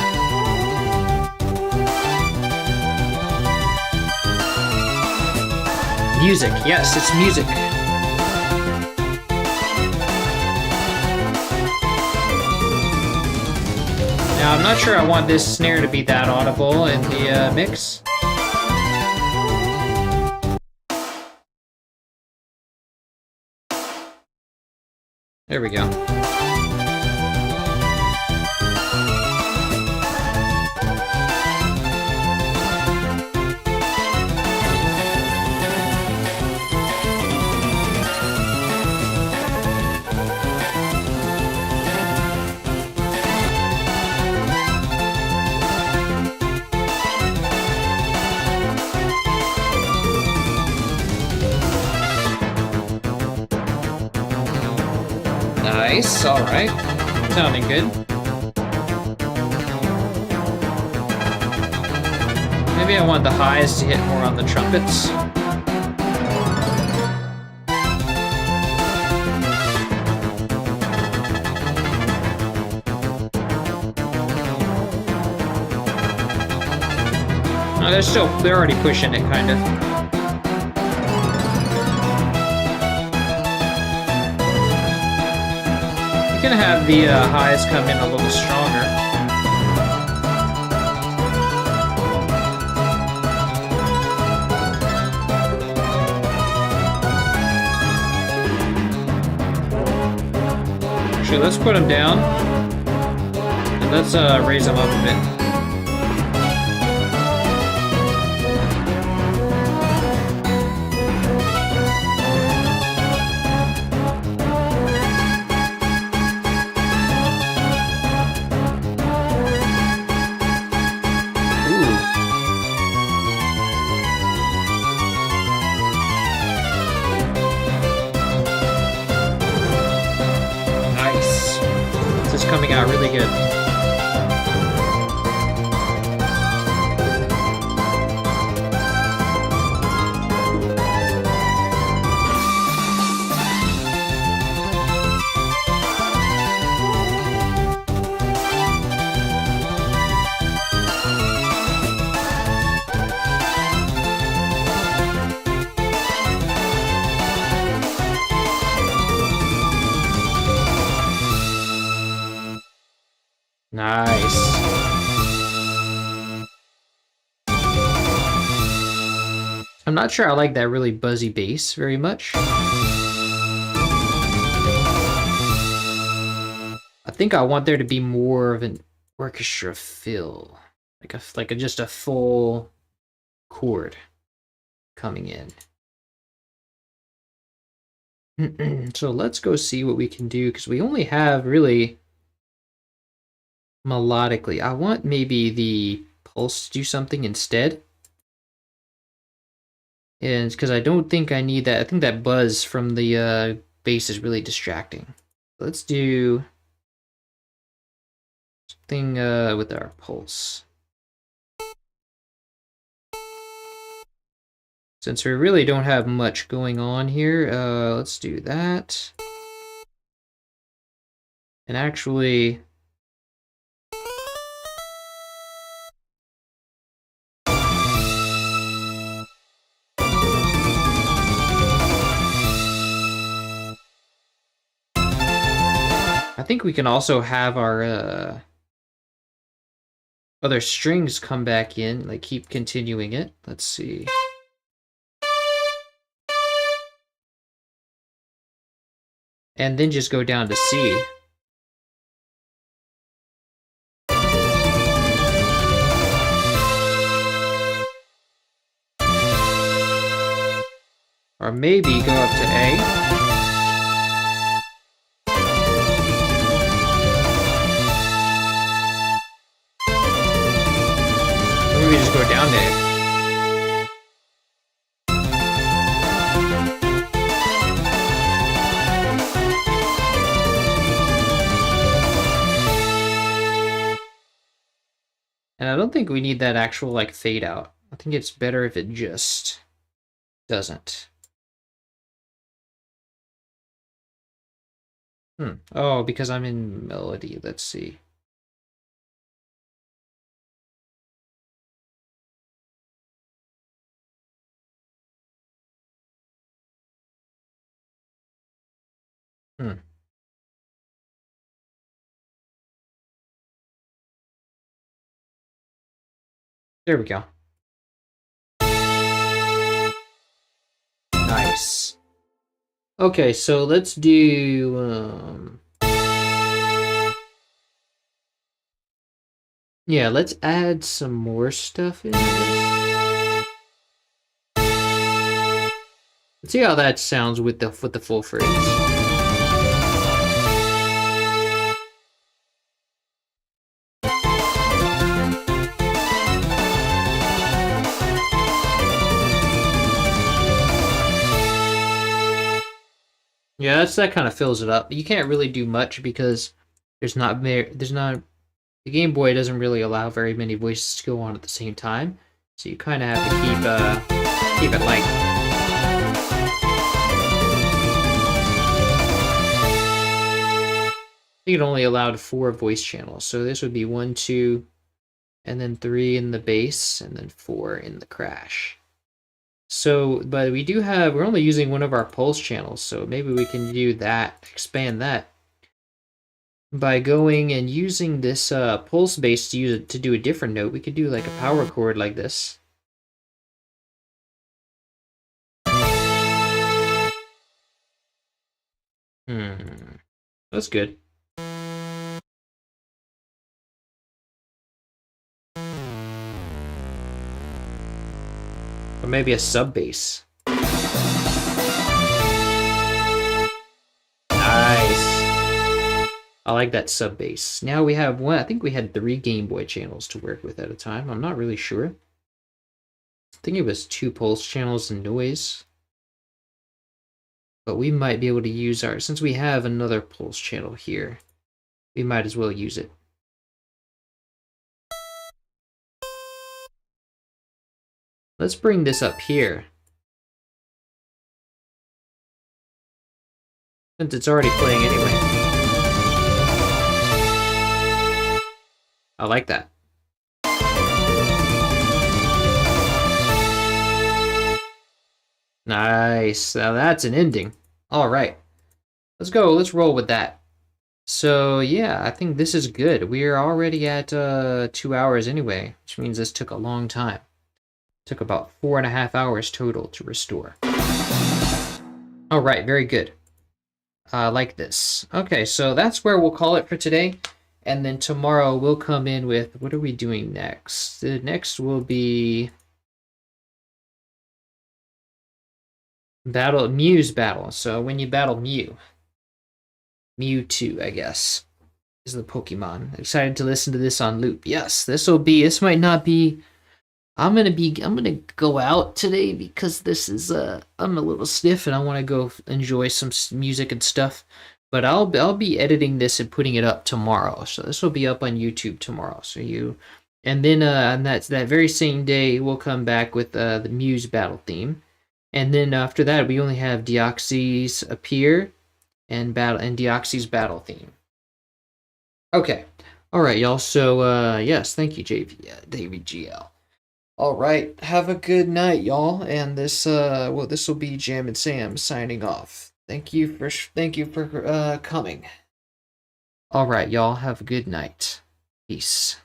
one. Music, yes, it's music. Now, I'm not sure I want this snare to be that audible in the mix. There we go. Nice, alright. Sounding good. Maybe I want the highs to hit more on the trumpets. Oh, they're already pushing it, kind of. Gonna have the highs come in a little stronger. Actually, let's put them down and let's raise them up a bit. Coming out really good. Nice. I'm not sure I like that really buzzy bass very much. I think I want there to be more of an orchestra feel, like just a full chord coming in. So let's go see what we can do, because we only have really melodically. I want maybe the pulse to do something instead. And because I don't think I need that. I think that buzz from the bass is really distracting. Let's do something with our pulse. Since we really don't have much going on here, let's do that. And actually, I think we can also have our other strings come back in, like keep continuing it. Let's see. And then just go down to C. Or maybe go up to A. Or maybe just go down to A. And I don't think we need that actual like fade out. I think it's better if it just doesn't. Oh, because I'm in melody. Let's see. Hmm. There we go. Nice. Okay, so let's do yeah, let's add some more stuff in this. Let's see how that sounds with the full phrase. Yeah, that kind of fills it up. You can't really do much because there's not the Game Boy doesn't really allow very many voices to go on at the same time, so you kind of have to keep it light. I think it only allowed 4 voice channels, so this would be 1, 2, and then 3 in the bass, and then 4 in the crash. So, but we're only using one of our pulse channels, so maybe we can do that, expand that by going and using this pulse bass to do a different note. We could do like a power chord like this. That's good. Or maybe a sub bass. Nice. I like that sub bass. Now we have one. I think we had 3 Game Boy channels to work with at a time. I'm not really sure. I think it was 2 pulse channels and noise. But we might be able to use since we have another pulse channel here, we might as well use it. Let's bring this up here. Since it's already playing anyway. I like that. Nice. Now that's an ending. All right. Let's go. Let's roll with that. So yeah, I think this is good. We are already at 2 hours anyway, which means this took a long time. It took about 4.5 hours total to restore. All right, very good. Like this. Okay, so that's where we'll call it for today. And then tomorrow we'll come in with, what are we doing next? The next will be Mew's battle. So when you battle Mewtwo, I guess, is the Pokemon. Excited to listen to this on loop. Yes, this might not be, I'm gonna go out today because this is I'm a little stiff and I want to go enjoy some music and stuff. But I'll be editing this and putting it up tomorrow. So this will be up on YouTube tomorrow. And then and that very same day we'll come back with the Mew's battle theme. And then after that we only have Deoxys appear and Deoxys battle theme. Okay. All right, y'all. So yes, thank you, David GL. All right, have a good night, y'all. And this will be Jam and Sam signing off. Thank you for coming. All right, y'all. Have a good night. Peace.